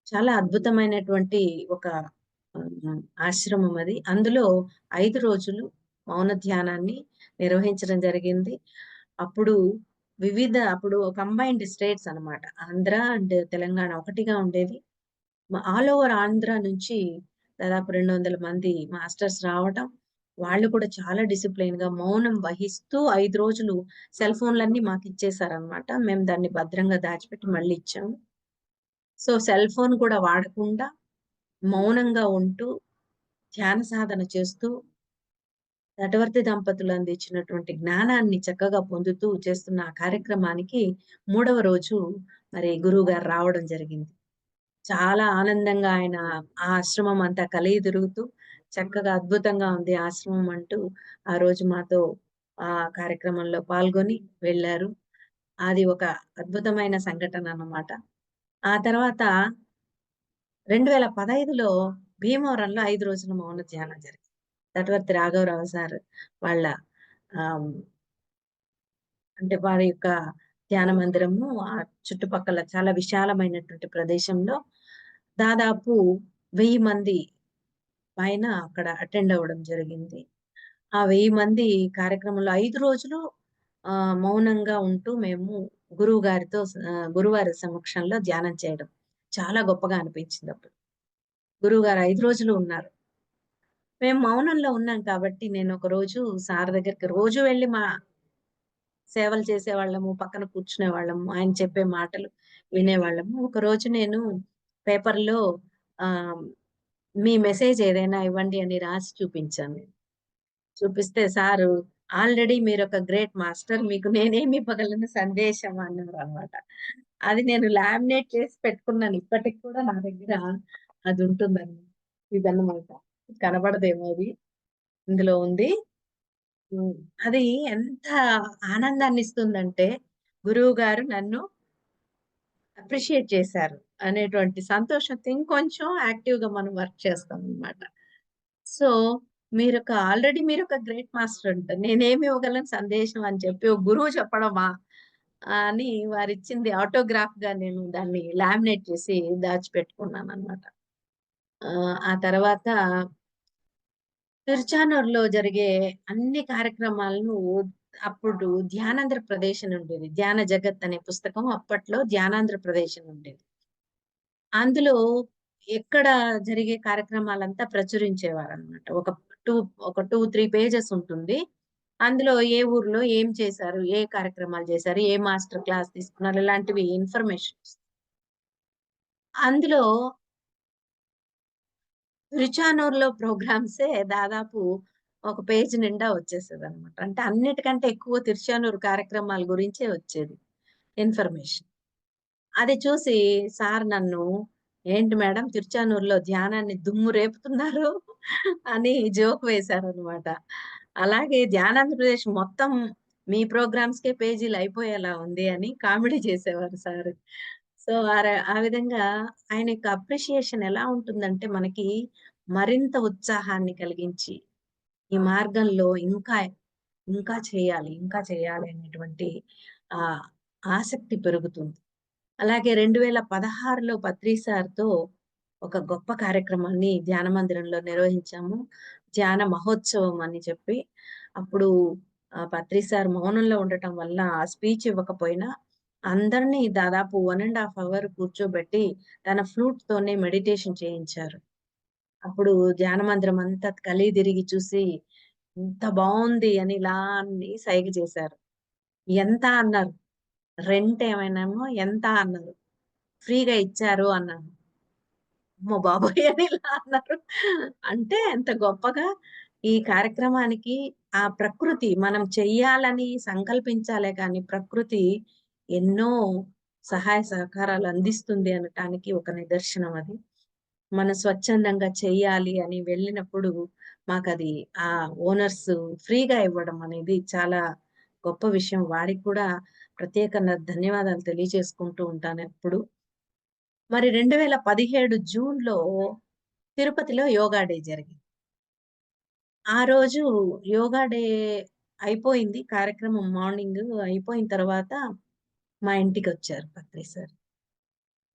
చాలా అద్భుతమైనటువంటి ఒక ఆశ్రమం అది. అందులో 5 రోజులు మౌన ధ్యానాన్ని నిర్వహించడం జరిగింది. అప్పుడు అప్పుడు కంబైన్డ్ స్టేట్స్ అన్నమాట. ఆంధ్ర అండ్ తెలంగాణ ఒకటిగా ఉండేది. ఆల్ ఓవర్ ఆంధ్ర నుంచి దాదాపు 200 మంది మాస్టర్స్ రావటం. వాళ్ళు కూడా చాలా డిసిప్లిన్‌గా మౌనం వహిస్తూ 5 రోజులు సెల్ ఫోన్‌లన్నీ మాకిచ్చేసారన్నమాట. మేము దాన్ని భద్రంగా దాచిపెట్టి మళ్ళీ ఇచ్చాము. సో, సెల్ ఫోన్ కూడా వాడకుండా మౌనంగా ఉంటూ, ధ్యాన సాధన చేస్తూ, నటవర్తి దంపతులు అందించినటువంటి జ్ఞానాన్ని చక్కగా పొందుతూ చేస్తున్న ఆ కార్యక్రమానికి మూడవ రోజు మరి గురువుగారు రావడం జరిగింది. చాలా ఆనందంగా ఆయన ఆ ఆశ్రమం అంతా కలిగి తిరుగుతూ చక్కగా అద్భుతంగా ఉంది ఆశ్రమం అంటూ ఆ రోజు మాతో ఆ కార్యక్రమంలో పాల్గొని వెళ్లారు. అది ఒక అద్భుతమైన సంఘటన అన్నమాట. ఆ తర్వాత 2015లో భీమవరంలో 5 రోజుల మౌన ధ్యానం జరిగింది. తటవర్తి రాఘవరావు సార్ వాళ్ళ ఆహ్, అంటే వారి యొక్క ధ్యాన మందిరము చుట్టుపక్కల చాలా విశాలమైనటువంటి ప్రదేశంలో దాదాపు 1000 మంది పైన అక్కడ అటెండ్ అవ్వడం జరిగింది. ఆ 1000 మంది కార్యక్రమంలో 5 రోజులు మౌనంగా ఉంటూ మేము గురువారి సమక్షంలో ధ్యానం చేయడం. చాలా గొప్పగా అనిపించిందప్పుడు. గురువుగారు 5 రోజులు ఉన్నారు. మేము మౌనంలో ఉన్నాం కాబట్టి నేనొక రోజు సార్ దగ్గరికి రోజు వెళ్లి సేవలు చేసేవాళ్ళము. పక్కన కూర్చునేవాళ్ళము. ఆయన చెప్పే మాటలు వినేవాళ్ళము. ఒకరోజు నేను పేపర్‌లో ఆహ్, మీ మెసేజ్ ఏదైనా ఇవ్వండి అని రాసి చూపించాను నేను. చూపిస్తే సారు ఆల్రెడీ మీరొక గ్రేట్ మాస్టర్. మీకు నేనేమి ఇవ్వగలను సందేశం అన్నారనమాట. అది నేను లామినేట్ చేసి పెట్టుకున్నాను. ఇప్పటికి కూడా నా దగ్గర అదుంటుందండి. ఇదన్నమాట. కనబడదేమో అది. ఇందులో ఉంది. హ్మ్. అది ఎంత ఆనందాన్నిస్తుందంటే, గురువుగారు నన్ను అప్రిషియేట్ చేశారు అనేటువంటి సంతోషంతో ఇంకొంచెం యాక్టివ్‌గా మనం వర్క్ చేస్తామనమాట. సో, మీరొక గ్రేట్ మాస్టర్ అంట. నేనేమి ఇవ్వగలను సందేశం అని చెప్పి ఒక గురువు చెప్పడమా అని వారిచ్చింది ఆటోగ్రాఫ్‌గా నేను దాన్ని లామినేట్ చేసి దాచిపెట్టుకున్నాననమాట. ఆ తర్వాత తిరుచానూరులో జరిగే అన్ని కార్యక్రమాలను అప్పుడు ధ్యానాంధ్ర ప్రదేశ్ అని ఉండేది. 'ధ్యాన జగత్' అనే పుస్తకం అప్పట్లో ధ్యానాంధ్ర ప్రదేశ్ అని ఉండేది. అందులో ఎక్కడ జరిగే కార్యక్రమాలంతా ప్రచురించేవారనమాట. టూ ఒక 2, 3 పేజెస్ ఉంటుంది. అందులో ఏ ఊర్లో ఏం చేశారు? ఏ కార్యక్రమాలు చేశారు? ఏ మాస్టర్ క్లాస్ తీసుకున్నారు? ఇలాంటివి ఇన్ఫర్మేషన్. అందులో తిరుచానూరులో ప్రోగ్రామ్సే దాదాపు ఒక పేజీ నిండా వచ్చేసేదనమాట. అంటే అన్నిటికంటే ఎక్కువ తిరుచానూరు కార్యక్రమాల గురించే వచ్చేది ఇన్ఫర్మేషన్. అది చూసి సార్ నన్ను, "ఏంటి మేడం తిరుచానూరులో ధ్యానాన్ని దుమ్ము రేపుతున్నారు" అని జోక్ వేశారనమాట. అలాగే ధ్యానాంధ్రప్రదేశ్ మొత్తం మీ ప్రోగ్రామ్స్‌కే పేజీలు అయిపోయేలా ఉంది అని కామెడీ చేసేవారు సారు. సో, ఆ విధంగా ఆయన యొక్క అప్రిషియేషన్ ఎలా ఉంటుందంటే మనకి మరింత ఉత్సాహాన్ని కలిగించి, ఈ మార్గంలో ఇంకా చేయాలి అనేటువంటి ఆహ్, ఆసక్తి పెరుగుతుంది. అలాగే 2016లో పత్రి సార్‌తో ఒక గొప్ప కార్యక్రమాన్ని ధ్యాన మందిరంలో నిర్వహించాము. ధ్యాన మహోత్సవం అని చెప్పి. అప్పుడు పత్రి సార్ మౌనంలో ఉండటం వల్ల ఆ స్పీచ్ ఇవ్వకపోయినా అందరిని దాదాపు 1 ½ అవర్ కూర్చోబెట్టి తన ఫ్లూట్‌తోనే మెడిటేషన్ చేయించారు. అప్పుడు ధ్యాన మందిరం అంతా కలితిరిగి చూసి, "ఇంత బావుంది" అని ఇలా అని సైగ చేశారు. "ఎంత?" అన్నారు. రెంట్ ఏమైనామో "ఎంత?" అన్నారు. "ఫ్రీగా ఇచ్చారు" అన్నాను. అమ్మ బాబోయ్! అని ఇలా అన్నారు. అంటే ఎంత గొప్పగా ఈ కార్యక్రమానికి ఆ ప్రకృతి మనం చెయ్యాలని సంకల్పించాలే కానీ ప్రకృతి ఎన్నో సహాయ సహకారాలు అందిస్తుంది అనటానికి ఒక నిదర్శనం అది. మనం స్వచ్ఛందంగా చెయ్యాలి అని వెళ్ళినప్పుడు మాకది ఆ ఓనర్స్ ఫ్రీగా ఇవ్వడం అనేది చాలా గొప్ప విషయం. వారికి కూడా ధన్యవాదాలు తెలియజేసుకుంటూ ఉంటానెప్పుడు. మరి 2017 జూన్‌లో తిరుపతిలో యోగా డే జరిగింది. ఆ రోజు యోగా డే అయిపోయింది. కార్యక్రమం మార్నింగ్ అయిపోయిన తర్వాత మా ఇంటికొచ్చారు పత్రి సార్.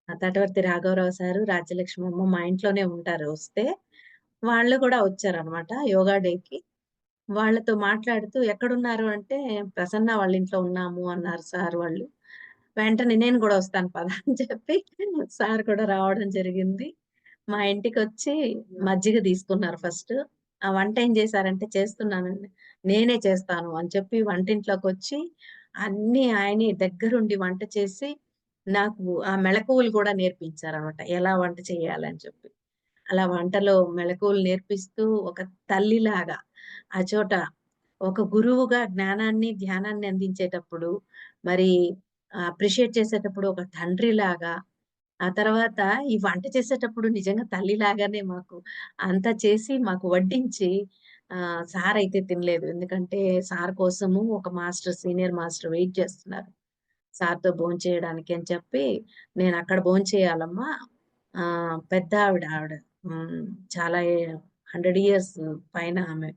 తటవర్తి రాఘవరావు సారు, రాజ్యలక్ష్మమ్మ మా ఇంట్లోనే ఉంటారు వస్తే. వాళ్ళు కూడా వచ్చారనమాట యోగా డేకి. వాళ్ళతో మాట్లాడుతూ ఎక్కడున్నారు అంటే, "ప్రసన్న వాళ్ళ ఇంట్లో ఉన్నాము" అన్నారు సార్ వాళ్ళు. వెంటనే నేను గూడా వస్తాను పద అని చెప్పి సార్ కూడా రావడం జరిగింది. మా ఇంటికొచ్చి మజ్జిగ తీసుకున్నారు ఫస్ట్. ఆ వంట ఏం చేశారంటే, "చేస్తున్నానండి." "నేనే చేస్తాను" అని చెప్పి వంటింట్లోకొచ్చి అన్నీ ఆయనే దగ్గరుండి వంట చేసి, నాకు ఆ మెళకువలు కూడా నేర్పించారనమాట. ఎలా వంట చేయాలని చెప్పి. అలా వంటలో మెళకువలు నేర్పిస్తూ ఒక తల్లిలాగా ఆ చోట ఒక గురువుగా జ్ఞానాన్ని, ధ్యానాన్ని అందించేటప్పుడు మరి అప్రిషియేట్ చేసేటప్పుడు ఒక తండ్రిలాగా ఆ తర్వాత ఈ వంట చేసేటప్పుడు నిజంగా తల్లిలాగానే మాకు అంతా చేసి మాకు వడ్డించి సార్ అయితే తినలేదు. ఎందుకంటే సార్ కోసము ఒక మాస్టర్, సీనియర్ మాస్టర్ వెయిట్ చేస్తున్నారు. సార్‌తో భోంచేయడానికి అని చెప్పి, నేనక్కడ భోంచేయాలమ్మా. పెద్దావిడ ఆవిడ. హ్మ్. చాలా 100 ఇయర్స్ పైన ఆమె.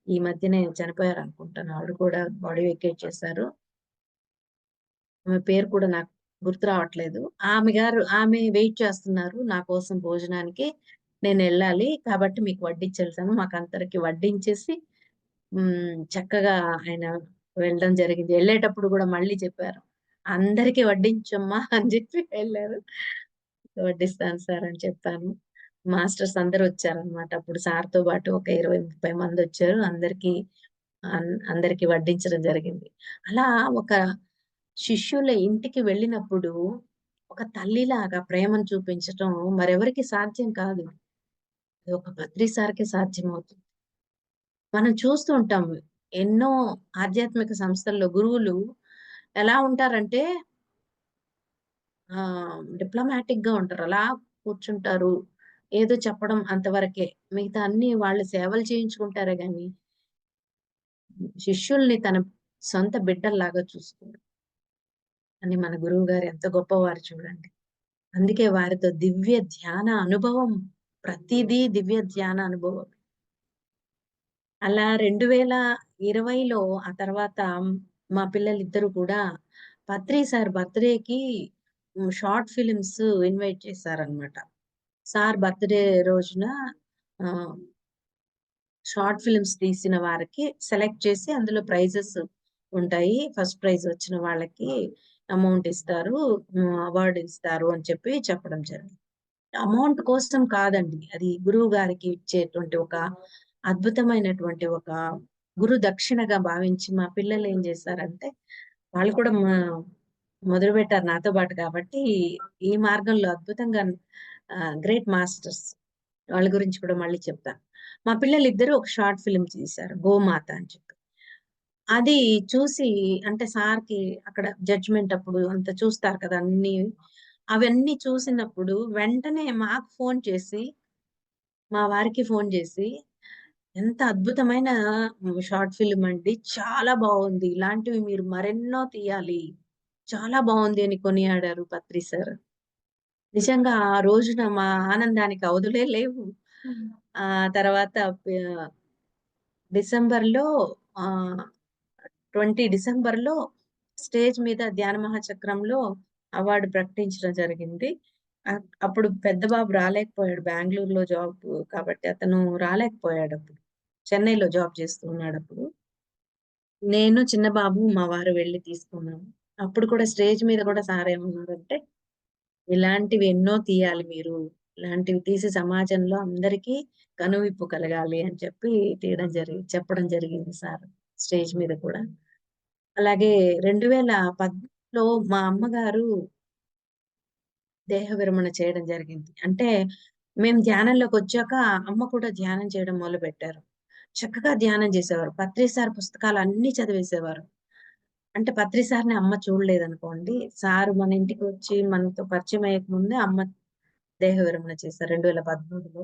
ఈ మధ్యనే చనిపోయారనుకుంటాను. ఆవిడ కూడా బాడీ వెకేట్ చేశారు. ఆమె పేరు కూడా నాకు గుర్తు రావట్లేదు. ఆమె వెయిట్ చేస్తున్నారు నా కోసం భోజనానికి. నేనెళ్ళాలి. కాబట్టి మీకు వడ్డించేసాను. మాకందరికి వడ్డించేసి చక్కగా ఆయన వెళ్ళడం జరిగింది. ఎళ్ళేటప్పుడు గూడా మళ్ళీ చెప్పారు. "అందరికి వడ్డించమ్మా" అని జెప్పి వెళ్ళారు. "వడ్డిస్తాను సార్" అని చెప్పాను. మాస్టర్స్ అందరూ వచ్చారనమాట. అప్పుడు సార్‌తో పాటు ఒక 20, 30 మందొచ్చారు. అందరికి వడ్డించడం జరిగింది. అలా ఒక శిష్యుల ఇంటికి వెళ్ళినప్పుడు, ఒక తల్లిలాగా ప్రేమను చూపించటం మరెవరికీ సాధ్యం కాదు. అది ఒక పత్రి సార్‌కే సాధ్యమవుతుంది. మనం చూస్తూ ఉంటాం. ఎన్నో ఆధ్యాత్మిక సంస్థల్లో గురువులు ఎలా ఉంటారంటే డిప్లొమాటిక్‌గా ఉంటారు. అలా కూర్చుంటారు. ఏదో చెప్పడం అంతవరకే. మిగతా అన్నీ వాళ్ళు సేవలు చేయించుకుంటారే గాని, శిష్యుల్ని తన సొంత బిడ్డల్లాగా చూసుకున్నారు. అని మన గురువుగారు ఎంత గొప్పవారు చూడండి. అందుకే వారితో దివ్య ధ్యాన అనుభవం, ప్రతీదీ దివ్య ధ్యాన అనుభవం. అలా 2020లో ఆ తర్వాత మా పిల్లలిద్దరూ కూడా పత్రి సార్ బర్త్‌డేకి షార్ట్ ఫిల్మ్స్ ఇన్వైట్ చేశారనమాట. సార్ బర్త్‌డే రోజున ఆహ్, షార్ట్ ఫిల్మ్స్ తీసిన వారికి సెలెక్ట్ చేసి అందులో ప్రైజెస్ ఉంటాయి. ఫస్ట్ ప్రైజ్ వచ్చిన వాళ్ళకి అమౌంట్ ఇస్తారు. అవార్డ్ ఇస్తారు అని చెప్పి చెప్పడం జరిగింది. అమౌంట్ కోసం కాదండి. అది గురువు గారికి ఇచ్చేటువంటి ఒక అద్భుతమైనటువంటి ఒక గురు దక్షిణగా భావించి మా పిల్లలేం జేశారంటే, వాళ్ళు కూడా మొదలుపెట్టారు నాతో పాటు కాబట్టి, ఈ మార్గంలో అద్భుతంగా గ్రేట్ మాస్టర్స్. వాళ్ళ గురించి కూడా మళ్ళీ చెప్తాను. మా పిల్లలిద్దరూ ఒక షార్ట్ ఫిల్మ్ తీశారు. 'గోమాత' అని చెప్పి. అది చూసి అంటే సార్‌కి అక్కడ జడ్జ్‌మెంట్ అప్పుడు అంతా చూస్తారు కదా! అవన్నీ చూసినప్పుడు వెంటనే మాకు ఫోను చేసి, మా వారికి ఫోను చేసి, "ఎంత అద్భుతమైన షార్ట్ ఫిల్మ్ అండి. చాలా బావుంది. ఇలాంటివి మీరు మరెన్నో తీయాలి. చాలా బావుంది" అని కొనియాడారు పత్రి సార్. నిజంగా ఆ రోజున మా ఆనందానికి అవధులే లేవు. తర్వాత ప డిసెంబర్‌లో ఆహ్, 20 డిసెంబర్‌లో స్టేజ్ మీద ధ్యాన మహాచక్రంలో అవార్డ్ ప్రకటించడం జరిగింది. అప్పుడు పెద్ద బాబు రాలేకపోయాడు. బెంగుళూరులో జాబ్ కాబట్టి అతను రాలేకపోయాడప్పుడు. చెన్నైలో జాబ్ చేస్తూ ఉన్నాడప్పుడు. నేను, చిన్న బాబు, మా వారు వెళ్లి తీసుకున్నాము. అప్పుడు కూడా స్టేజ్ మీద కూడా సార్ ఏమన్నారంటే, "ఇలాంటివి ఎన్నో తీయాలి మీరు. ఇలాంటివి తీసి సమాజంలో అందరికీ కనువిప్పు కలగాలి" అని చెప్పి చెప్పడం జరిగింది సార్ స్టేజ్ మీద కూడా. అలాగే 2010లో మా అమ్మగారు దేహ విరమణ చేయడం జరిగింది. అంటే మేము ధ్యానంలోకొచ్చాక అమ్మ కూడా ధ్యానం చేయడం మొదలుపెట్టారు. చక్కగా ధ్యానం చేసేవారు. పత్రి సార్ పుస్తకాలన్నీ చదివేసేవారు. అంటే పత్రి సార్‌ని అమ్మ చూడలేదనుకోండి. సారు మన ఇంటికొచ్చి మనతో పరిచయం అయ్యక ముందే అమ్మ దేహ విరమణ చేశారు 2013లో.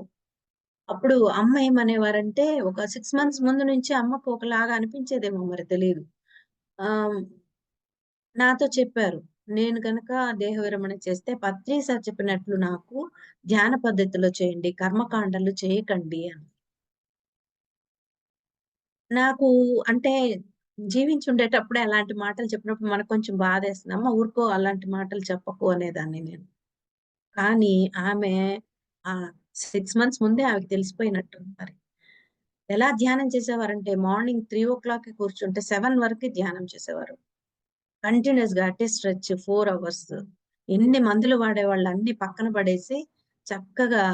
అప్పుడు అమ్మ ఏమనేవారంటే ఒక 6 మంత్స్ ముందు నుంచి అమ్మకు ఒకలాగా అనిపించేదేమో మరి తెలీదు. ఆహ్, నాతో చెప్పారు. నేను గనక దేహ విరమణ చేస్తే పత్రి సార్ చెప్పినట్లు నాకు ధ్యాన పద్ధతిలో చేయండి. కర్మకాండలు చేయకండి అని. నాకు అంటే జీవించుండేటప్పుడే అలాంటి మాటలు చెప్పినప్పుడు మనకు కొంచెం బాధేస్తుంది. అమ్మ ఊరుకో అలాంటి మాటలు చెప్పకు అనేదాన్ని నేను. కానీ ఆమె ఆహ్, 6 మంత్స్ ముందే ఆమెకి తెలిసిపోయినట్టుంది మరి. ఎలా ధ్యానం చేసేవారంటే మార్నింగ్ 3:00కి కూర్చుంటే 7 వరకు ధ్యానం చేసేవారు. కంటిన్యూయస్‌గా అటే స్ట్రెచ్ 4 అవర్స్. ఎన్ని మందులు వాడేవాళ్ళు అన్నీ పక్కన పడేసి, చక్కగా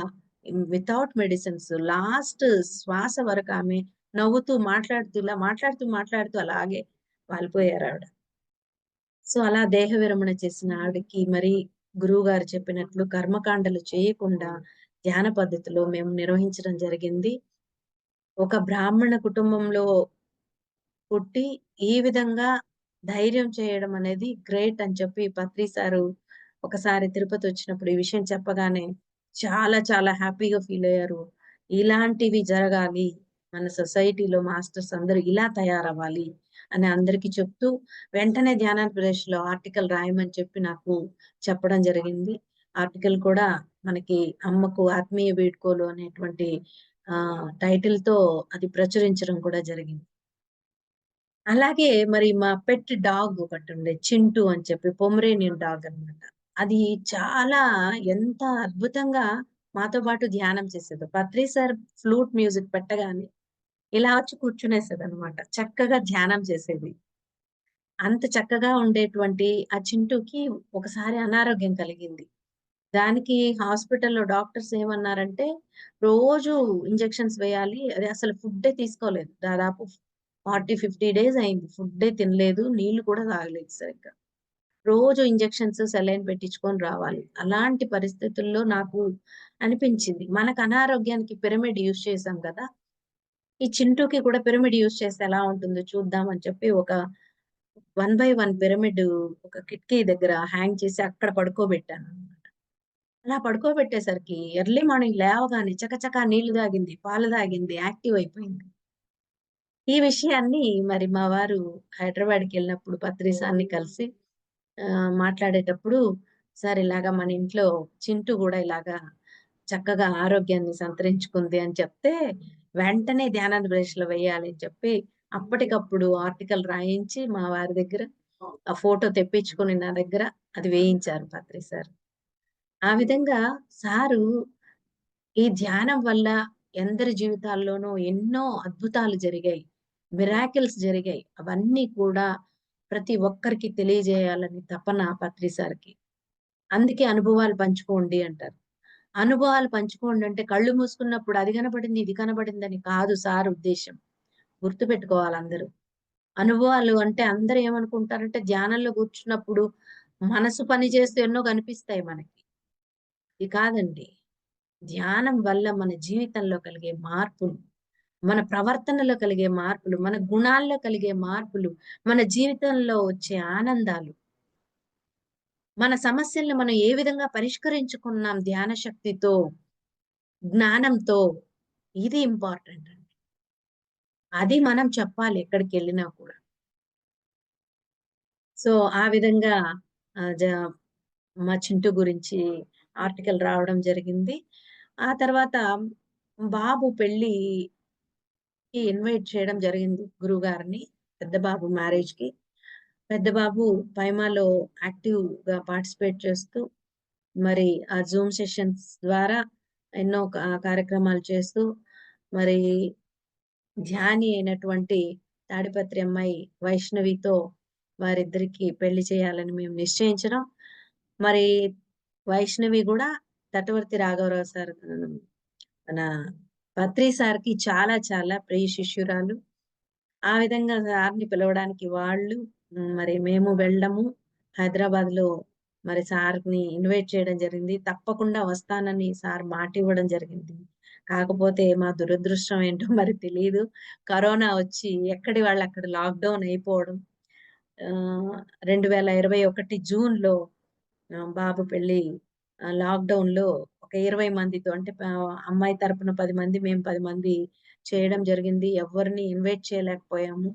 వితౌట్ మెడిసిన్స్ లాస్ట్ శ్వాస వరకు ఆమె నవ్వుతూ, మాట్లాడుతూ ఇలా మాట్లాడుతూ అలాగే వాలిపోయారావిడ. సో, అలా దేహ విరమణ చేసిన ఆవిడకి మరి గురువుగారు చెప్పినట్లు కర్మకాండలు చేయకుండా ధ్యాన పద్ధతిలో మేము నిర్వహించడం జరిగింది. ఒక బ్రాహ్మణ కుటుంబంలో పుట్టి, ఈ విధంగా ధైర్యం చేయడం అనేది గ్రేట్ అని చెప్పి పత్రి సారు ఒకసారి తిరుపతొచ్చినప్పుడు ఈ విషయం చెప్పగానే చాలా చాలా హ్యాపీగా ఫీలయ్యారు. ఇలాంటివి జరగాలి. మన సొసైటీలో మాస్టర్స్ అందరూ ఇలా తయారవ్వాలి అని అందరికీ చెప్తూ, వెంటనే ధ్యానాంధ్రప్రదేశ్‌లో ఆర్టికల్ రాయమని చెప్పి నాకు చెప్పడం జరిగింది. ఆర్టికల్ కూడా మనకి 'అమ్మకు ఆత్మీయ వీడ్కోలు' అనేటువంటి టైటిల్‌తో అది ప్రచురించడం కూడా జరిగింది. అలాగే మరి మా పెట్ డాగ్ ఒకటుండేది. 'చింటూ' అని చెప్పి పొమరేనియన్ డాగ్ అన్నమాట. అది చాలా ఎంత అద్భుతంగా మాతో పాటు ధ్యానం చేసేదో. పత్రి సార్ ఫ్లూట్ మ్యూజిక్ పెట్టగానే ఇలా వచ్చి కూర్చునేసేదనమాట. చక్కగా ధ్యానం చేసేది. అంత చక్కగా ఉండేటువంటి ఆ చింటూకి ఒకసారి అనారోగ్యం కలిగింది. దానికి హాస్పిటల్‌లో డాక్టర్స్ ఏమన్నారంటే, రోజు ఇంజెక్షన్స్ వేయాలి. అది అసలు ఫుడ్డే తీసుకోలేదు. దాదాపు 40, 50 డేస్ అయింది. ఫుడ్డే తినలేదు. నీళ్లు కూడా తాగలేదు సరిగ్గా. రోజు ఇంజెక్షన్స్, సెలైన్ పెట్టించుకొని రావాలి. అలాంటి పరిస్థితుల్లో నాకు అనిపించింది. మనకు అనారోగ్యానికి పిరమిడ్ యూజ్ చేసాం కదా! ఈ చింటూకి కూడా పిరమిడ్ యూజ్ చేస్తే ఎలా ఉంటుందో చూద్దాం అని చెప్పి ఒక 1 బై 1 పిరమిడ్ ఒక కిటికీ దగ్గర హ్యాంగ్ చేసి అక్కడ పడుకోబెట్టాననమాట. అలా పడుకోబెట్టేసరికి ఎర్లీ మార్నింగ్ లేవగానే చకచకా నీళ్లు తాగింది, పాలు తాగింది, యాక్టివ్ అయిపోయింది. ఈ విషయాన్ని మరి మా వారు హైదరాబాద్‌కెళ్ళినప్పుడు పత్రిసార్‌ని కలిసి మాట్లాడేటప్పుడు, "సార్ ఇలాగ మన ఇంట్లో చింటూ గూడా ఇలాగా చక్కగా ఆరోగ్యాన్ని సంతరించుకుంది" అని చెప్తే, వెంటనే ధ్యానాంధ్రప్రదేశ్‌లో వేయాలి అని చెప్పి, అప్పటికప్పుడు ఆర్టికల్ రాయించి మా వారి దగ్గర, ఆ ఫోటో తెప్పించుకొని నా దగ్గర అది వేయించారు పత్రి సార్. ఆ విధంగా సారు ఈ ధ్యానం వల్ల ఎందరి జీవితాల్లోనూ ఎన్నో అద్భుతాలు జరిగాయి. మిరాకిల్స్ జరిగాయి. అవన్నీ కూడా ప్రతి ఒక్కరికి తెలియజేయాలని తపన పత్రి సార్‌కి. అందుకే అనుభవాలు పంచుకోండి అంటారు. అనుభవాలు పంచుకోండి అంటే కళ్ళు మూసుకున్నప్పుడు అది కనపడింది, ఇది కనపడిందని కాదు సార్ ఉద్దేశ్యం. గుర్తుపెట్టుకోవాలి అందరూ. అనుభవాలు అంటే అందరూ ఏమనుకుంటారంటే ధ్యానంలో కూర్చున్నప్పుడు మనసు పని చేస్తే ఎన్నో కనిపిస్తాయి మనకి. ఇది కాదండి. ధ్యానం వల్ల మన జీవితంలో కలిగే మార్పులు, మన ప్రవర్తనలో కలిగే మార్పులు, మన గుణాల్లో కలిగే మార్పులు, మన జీవితంలో వచ్చే ఆనందాలు, మన సమస్యలను మనం ఏ విధంగా పరిష్కరించుకున్నాం ధ్యాన శక్తితో, జ్ఞానంతో, ఇది ఇంపార్టెంట్ అండి. అది మనం చెప్పాలి ఎక్కడికెళ్ళినా కూడా. సో, ఆ విధంగా ఆహ్, జ మా చింటూ గురించి ఆర్టికల్ రావడం జరిగింది. ఆ తర్వాత బాబు పెళ్లి ఇన్వైట్ చేయడం జరిగింది గురువుగారిని. పెద్ద బాబు మ్యారేజ్‌కి. పెద్ద బాబు పైమాలో యాక్టివ్‌గా పార్టిసిపేట్ చేస్తూ, మరి ఆ జూమ్ సెషన్స్ ద్వారా ఎన్నో కార్యక్రమాలు చేస్తూ, మరి ధ్యాని అయినటువంటి తాడిపత్రి అమ్మాయి వైష్ణవితో వారిద్దరికీ పెళ్లి చేయాలని మేము నిశ్చయించడం. మరి వైష్ణవి గూడా తటవర్తి రాఘవరావు సార్ మన పత్రి సార్‌కి చాలా చాలా ప్రియ శిష్యురాలు. ఆ విధంగా సార్‌ని పిలవడానికి వాళ్ళు, మరి మేము వెళ్ళడము, హైదరాబాద్‌లో మరి సార్‌ని ఇన్వైట్ చేయడం జరిగింది. తప్పకుండా వస్తానని సార్ మాటివ్వడం జరిగింది. కాకపోతే మా దురదృష్టం ఏంటో మరి తెలీదు. కరోనా వచ్చి ఎక్కడి వాళ్ళక్కడ లాక్‌డౌన్ అయిపోవడం. 2021 జూన్‌లో బాబు పెళ్లి లాక్‌డౌన్‌లో ఒక 20 మందితో అంటే అమ్మాయి తరపున 10 మంది, మేము 10 మంది చేయడం జరిగింది. ఎవ్వరిని ఇన్వైట్ చేయలేకపోయాము.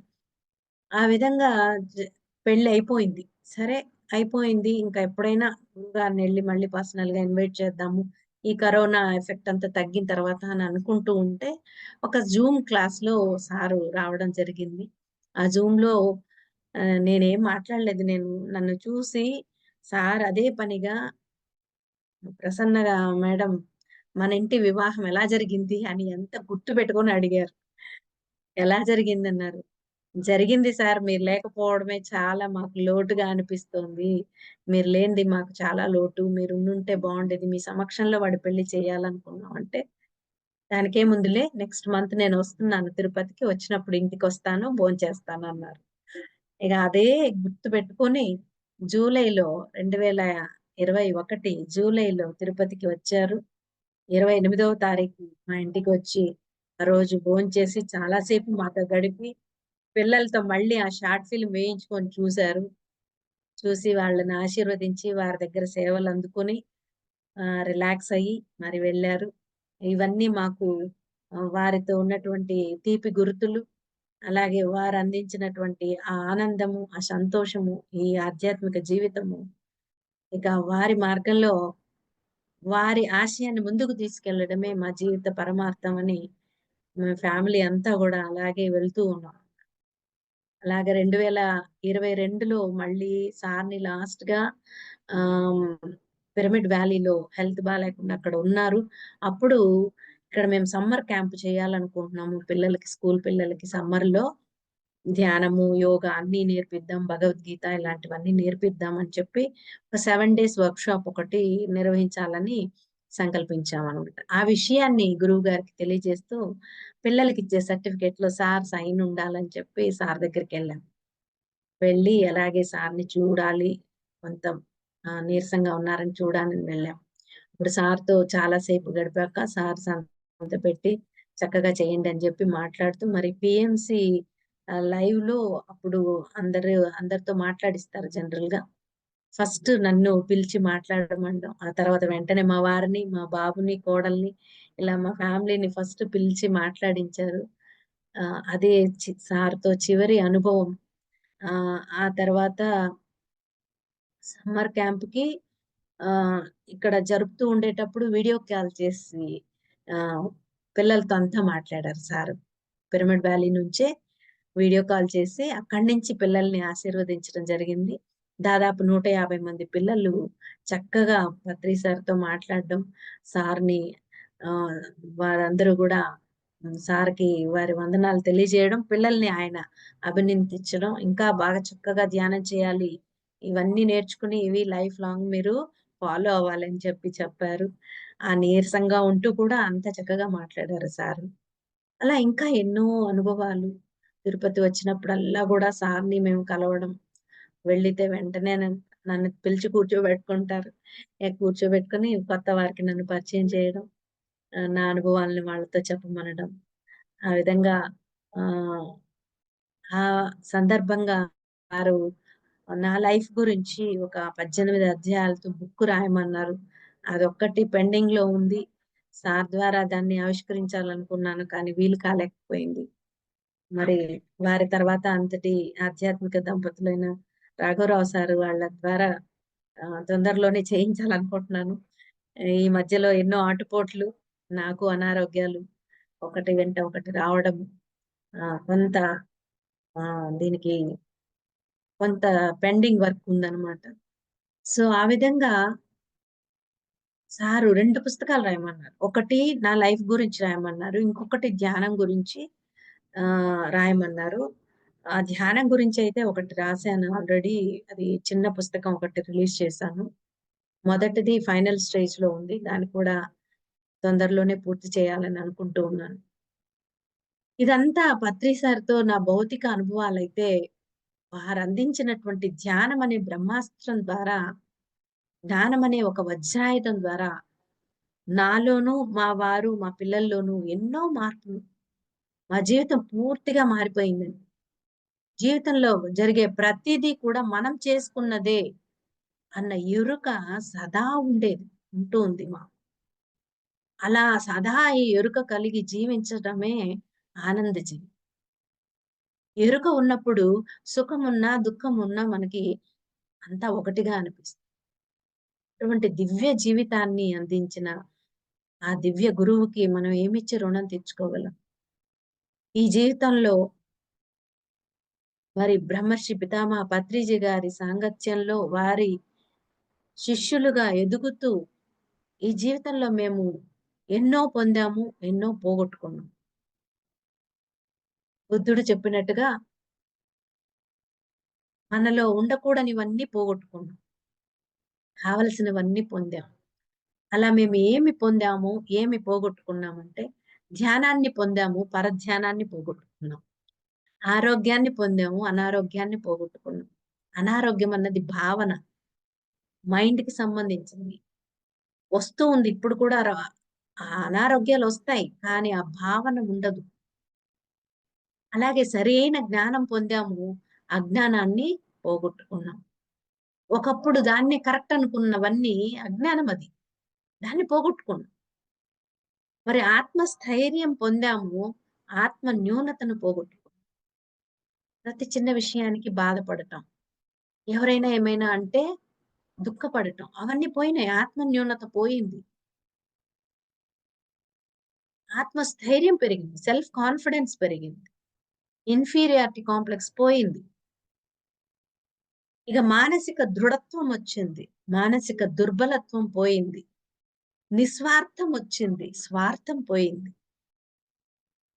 ఆ విధంగా జ పెళ్లయిపోయింది. సరే అయిపోయింది. ఇంకా ఎప్పుడైనా గురువుగారినెళ్లి మళ్ళీ పర్సనల్‌గా ఇన్వైట్ చేద్దాము. ఈ కరోనా ఎఫెక్ట్ అంతా తగ్గిన తర్వాత అని అనుకుంటూ ఉంటే, ఒక జూమ్ క్లాస్‌లో సారు రావడం జరిగింది. ఆ జూమ్‌లో నేనేం మాట్లాడలేదు. నన్ను చూసి సార్ అదే పనిగా ప్రసన్నగా మేడం మన ఇంటి వివాహం ఎలా జరిగింది అని ఎంత గుర్తుపెట్టుకొని అడిగారు. ఎలా జరిగిందన్నారు. జరిగింది సార్. మీరు లేకపోవడమే చాలా మాకు లోటుగా అనిపిస్తోంది. మీరు లేనిది మాకు చాలా లోటు. మీరు ఉండుంటే బావుండేది. మీ సమక్షంలో వాడి పెళ్లి చేయాలనుకున్నాం అంటే, దానికేముందిలే నెక్స్ట్ మంత్ నేనొస్తున్నాను తిరుపతికి. వచ్చినప్పుడు ఇంటికొస్తాను. భోంచేస్తానన్నారు. ఇక అదే గుర్తుపెట్టుకొని జూలైలో 2021 జూలైలో తిరుపతికి వచ్చారు. 28వ తారీఖు మా ఇంటికొచ్చి, ఆ రోజు భోంచేసి చాలా సేపు మాతో గడిపి పిల్లలతో మళ్ళీ ఆ షార్ట్ ఫిల్మ్ వేయించుకొని చూసారు. చూసి వాళ్ళని ఆశీర్వదించి వారి దగ్గర సేవలు అందుకొని రిలాక్స్ అయ్యి మరి వెళ్ళారు. ఇవన్నీ మాకు వారితో ఉన్నటువంటి తీపి గుర్తులు. అలాగే వారు అందించినటువంటి ఆ ఆనందము, ఆ సంతోషము, ఈ ఆధ్యాత్మిక జీవితము, ఇక వారి మార్గంలో వారి ఆశయాన్ని ముందుకు తీసుకెళ్లడమే మా జీవిత పరమార్థం అని మా ఫ్యామిలీ అంతా గూడా అలాగే వెళ్తూ ఉన్నాం. అలాగే 2022లో మళ్ళీ సార్‌ని లాస్ట్‌గా ఆహ్, పిరమిడ్ వ్యాలీలో హెల్త్ బాలేకుండా అక్కడ ఉన్నారు. అప్పుడు ఇక్కడ మేము సమ్మర్ క్యాంప్ చేయాలనుకుంటున్నాము. పిల్లలకి స్కూల్ పిల్లలకి సమ్మర్‌లో ధ్యానము, యోగా అన్నీ నేర్పిద్దాం. భగవద్గీత ఇలాంటివన్నీ నేర్పిద్దాం అని చెప్పి ఒక 7 డేస్ వర్క్‌షాప్ ఒకటి నిర్వహించాలని సంకల్పించామనమాట. ఆ విషయాన్ని గురువుగారికి తెలియజేస్తూ పిల్లలకిచ్చే సర్టిఫికేట్‌లో సార్ సైన్ ఉండాలని చెప్పి సార్ దగ్గరికెళ్ళాం. వెళ్ళి అలాగే సార్‌ని చూడాలి. కొంత నీరసంగా ఉన్నారని చూడాలని వెళ్ళాం. ఇప్పుడు సార్‌తో చాలా సేపు గడిపాక సార్ సంతకం పెట్టి చక్కగా చేయండి అని చెప్పి మాట్లాడుతూ మరి పీఎంసీ లైవ్‌లో అప్పుడు అందరితో మాట్లాడిస్తారు జనరల్‌గా. ఫస్ట్ నన్ను పిలిచి మాట్లాడమనడం. ఆ తర్వాత వెంటనే మా వారిని, మా బాబుని, కోడల్ని ఇలా మా ఫ్యామిలీని ఫస్ట్ పిలిచి మాట్లాడించారు. అదే సార్‌తో చివరి అనుభవం. ఆ తర్వాత సమ్మర్ క్యాంప్‌కి ఇక్కడ జరుపుతూ ఉండేటప్పుడు వీడియో కాల్ చేసి ఆహ్, పిల్లలతో అంతా మాట్లాడారు సారు. పిరమిడ్ వ్యాలీ నుంచే వీడియో కాల్ చేసి అక్కడి నుంచి పిల్లల్ని ఆశీర్వదించడం జరిగింది. దాదాపు 150 మంది పిల్లలు చక్కగా పత్రి సార్‌తో మాట్లాడడం, సార్‌ని ఆహ్, వారందరూ గూడా సార్‌కి వారి వందనాలు తెలియజేయడం, పిల్లల్ని ఆయన అభినందించడం, ఇంకా బాగా చక్కగా ధ్యానం చేయాలి. ఇవన్నీ నేర్చుకుని ఇవి లైఫ్ లాంగ్ మీరు ఫాలో అవ్వాలని చెప్పారు. ఆ నీరసంగా ఉంటూ కూడా అంత చక్కగా మాట్లాడారు సారు. అలా ఇంకా ఎన్నో అనుభవాలు. తిరుపతి వచ్చినప్పుడల్లా గూడా సార్‌ని మేము కలవడం. వెళ్ళితే వెంటనే నన్ను పిలిచి కూర్చోబెట్టుకుంటారు. కూర్చోబెట్టుకొని కొత్త వారికి నన్ను పరిచయం చేయడం. నా అనుభవాల్ని వాళ్ళతో చెప్పమనడం. ఆ విధంగా ఆహ్, ఆ సందర్భంగా వారు నా లైఫ్ గురించి ఒక 18 అధ్యాయాలతో బుక్ రాయమన్నారు. అదొక్కటి పెండింగ్‌లో ఉంది. సార్ ద్వారా దాన్ని ఆవిష్కరించాలనుకున్నాను. కానీ వీలు కాలేకపోయింది. మరి వారి తర్వాత అంతటి ఆధ్యాత్మిక దంపతులైన రాఘవరావు సారు వాళ్ళ ద్వారా తొందరలోనే చేయించాలనుకుంటున్నాను. ఈ మధ్యలో ఎన్నో ఆటుపోట్లు, నాకు అనారోగ్యాలు ఒకటి వెంట ఒకటి రావడం కొంత దీనికి కొంత పెండింగ్ వర్క్ ఉందనమాట. సో, ఆ విధంగా సారు 2 పుస్తకాలు రాయమన్నారు. ఒకటి నా లైఫ్ గురించి రాయమన్నారు. ఇంకొకటి ధ్యానం గురించి రాయమన్నారు. ఆ ధ్యానం గురించయితే ఒకటి రాసాను ఆల్రెడీ. అది చిన్న పుస్తకం ఒకటి రిలీజ్ చేశాను. మొదటిది ఫైనల్ స్టేజ్‌లో ఉంది. దాన్ని కూడా తొందరలోనే పూర్తి చేయాలని అనుకుంటూ ఉన్నాను. ఇదంతా పత్రి సార్‌తో నా భౌతిక అనుభవాలైతే వారందించినటువంటి ధ్యానం అనే బ్రహ్మాస్త్రం ద్వారా, జ్ఞానం అనే ఒక వజ్రాయుధం ద్వారా నాలోనూ, మా వారు, మా పిల్లల్లోనూ ఎన్నో మార్పులు. మా జీవితం పూర్తిగా మారిపోయిందండి. జీవితంలో జరిగే ప్రతీదీ కూడా మనం చేసుకున్నదే అన్న ఎరుక సదా ఉండేది. ఉంటూ ఉంది మాకు. అలా సదా ఈ ఎరుక కలిగి జీవించటమే ఆనంద జీవి. ఎరుక ఉన్నప్పుడు సుఖమున్నా, దుఃఖమున్నా మనకి అంతా ఒకటిగా అనిపిస్తుంది. అటువంటి దివ్య జీవితాన్ని అందించిన ఆ దివ్య గురువుకి మనం ఏమిచ్చి రుణం తెచ్చుకోగలం? ఈ జీవితంలో మరి బ్రహ్మర్షి పితామహ పత్రిజీ గారి సాంగత్యంలో వారి శిష్యులుగా ఎదుగుతూ ఈ జీవితంలో మేము ఎన్నో పొందాము, ఎన్నో పోగొట్టుకున్నాం. బుద్ధుడు చెప్పినట్టుగా మనలో ఉండకూడనివన్నీ పోగొట్టుకున్నాం. కావలసినవన్నీ పొందాం. అలా మేము ఏమి పొందాము, ఏమి పోగొట్టుకున్నామంటే ధ్యానాన్ని పొందాము, పరధ్యానాన్ని పోగొట్టుకున్నాం. ఆరోగ్యాన్ని పొందాము, అనారోగ్యాన్ని పోగొట్టుకున్నాం. అనారోగ్యం అన్నది భావన. మైండ్‌కి సంబంధించింది. వస్తూ ఉంది ఇప్పుడు కూడా ఆ అనారోగ్యాలొస్తాయి. కానీ ఆ భావన ఉండదు. అలాగే సరైన జ్ఞానం పొందాము, అజ్ఞానాన్ని పోగొట్టుకున్నాం. ఒకప్పుడు దాన్ని కరెక్ట్ అనుకున్నవన్నీ అజ్ఞానం అది. దాన్ని పోగొట్టుకున్నాం. మరి ఆత్మస్థైర్యం పొందాము. ఆత్మ న్యూనతను పోగొట్టుకున్నాం. ప్రతి చిన్న విషయానికి బాధపడటం. ఎవరైనా ఏమైనా అంటే దుఃఖపడటం. అవన్నీ పోయినాయి. ఆత్మ న్యూనత పోయింది. ఆత్మస్థైర్యం పెరిగింది. సెల్ఫ్ కాన్ఫిడెన్స్ పెరిగింది. ఇన్ఫీరియారిటీ కాంప్లెక్స్ పోయింది. ఇక మానసిక దృఢత్వం వచ్చింది. మానసిక దుర్బలత్వం పోయింది. నిస్వార్థం వచ్చింది. స్వార్థం పోయింది.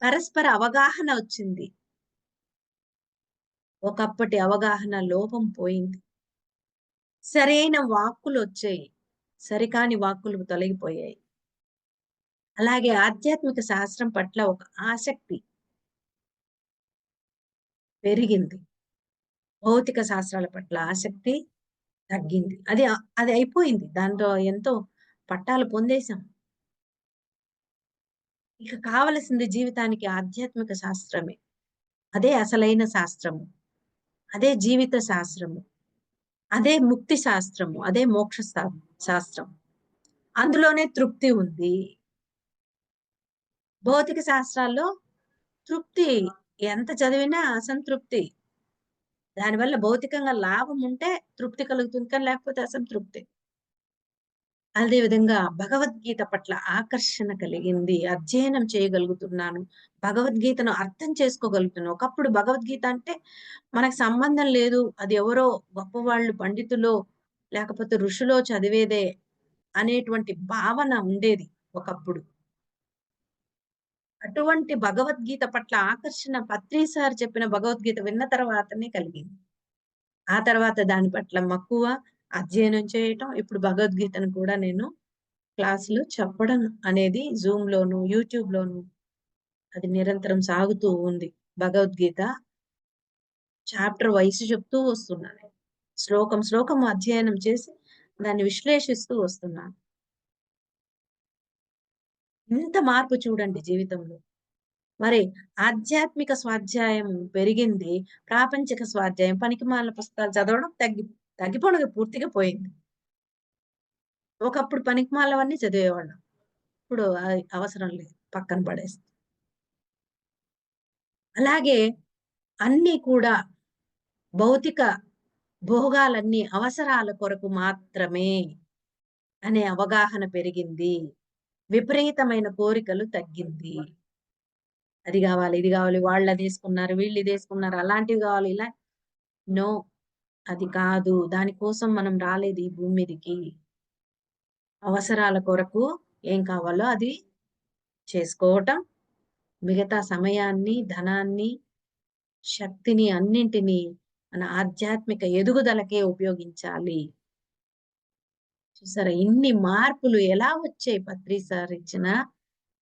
పరస్పర అవగాహన వచ్చింది. ఒకప్పటి అవగాహన లోపం పోయింది. సరైన వాక్కులొచ్చాయి. సరికాని వాక్కులు తొలగిపోయాయి. అలాగే ఆధ్యాత్మిక శాస్త్రం పట్ల ఒక ఆసక్తి పెరిగింది. భౌతిక శాస్త్రాల పట్ల ఆసక్తి తగ్గింది. అది అయిపోయింది. దాంట్లో ఎంతో పట్టాలు పొందేసాం. ఇక కావలసింది జీవితానికి ఆధ్యాత్మిక శాస్త్రమే. అదే అసలైన శాస్త్రము. అదే జీవిత శాస్త్రము. అదే ముక్తి శాస్త్రము. అదే మోక్ష శాస్త్రం. అందులోనే తృప్తి ఉంది. భౌతిక శాస్త్రాల్లో తృప్తి ఎంత చదివినా అసంతృప్తి. దానివల్ల భౌతికంగా లాభం ఉంటే తృప్తి కలుగుతుంది. కానీ లేకపోతే అసంతృప్తి. అదే విధంగా భగవద్గీత పట్ల ఆకర్షణ కలిగింది. అధ్యయనం చేయగలుగుతున్నాను. భగవద్గీతను అర్థం చేసుకోగలుగుతున్నాను. ఒకప్పుడు భగవద్గీత అంటే మనకు సంబంధం లేదు. అది ఎవరో గొప్పవాళ్ళు పండితులో లేకపోతే ఋషులో చదివేదే అనేటువంటి భావన ఉండేది ఒకప్పుడు. అటువంటి భగవద్గీత పట్ల ఆకర్షణ పత్రి సార్ చెప్పిన భగవద్గీత విన్న తర్వాతనే కలిగింది. ఆ తర్వాత దాని పట్ల మక్కువ, అధ్యయనం చేయటం. ఇప్పుడు భగవద్గీతను కూడా నేను క్లాసులు చెప్పడం అనేది జూమ్‌లోను, యూట్యూబ్‌లోను అది నిరంతరం సాగుతూ ఉంది. భగవద్గీత చాప్టర్ వైస్ చెప్తూ వస్తున్నాను. శ్లోకం, శ్లోకం అధ్యయనం చేసి దాన్ని విశ్లేషిస్తూ వస్తున్నాను. ఇంత మార్పు చూడండి జీవితంలో. మరి ఆధ్యాత్మిక స్వాధ్యాయం పెరిగింది. ప్రాపంచిక స్వాధ్యాయం పనికిమాలిన పుస్తకాలు చదవడం తగ్గిపోవడం పూర్తిగా పోయింది. ఒకప్పుడు పనికిమాలినవన్నీ చదివేవాళ్ళం. ఇప్పుడు అది అవసరం లేదు. పక్కన పడేస్తాం. అలాగే అన్నీ కూడా భౌతిక భోగాలన్నీ అవసరాల కొరకు మాత్రమే అనే అవగాహన పెరిగింది. విపరీతమైన కోరికలు తగ్గింది. అది గావాలి, ఇది గావాలి, వాళ్ళదేసుకున్నారు, వీళ్ళిదేసుకున్నారు, అలాంటివి గావాలి, ఇలా నో. అది కాదు. దాని కోసం మనం రాలేదు ఈ భూమి మీదకి. అవసరాల కొరకు ఏం కావాలో అది చేసుకోవటం, మిగతా సమయాన్ని, ధనాన్ని, శక్తిని అన్నింటినీ మన ఆధ్యాత్మిక ఎదుగుదలకే ఉపయోగించాలి. చూసారా ఇన్ని మార్పులు ఎలా వచ్చాయి పత్రి సార్ ఇచ్చిన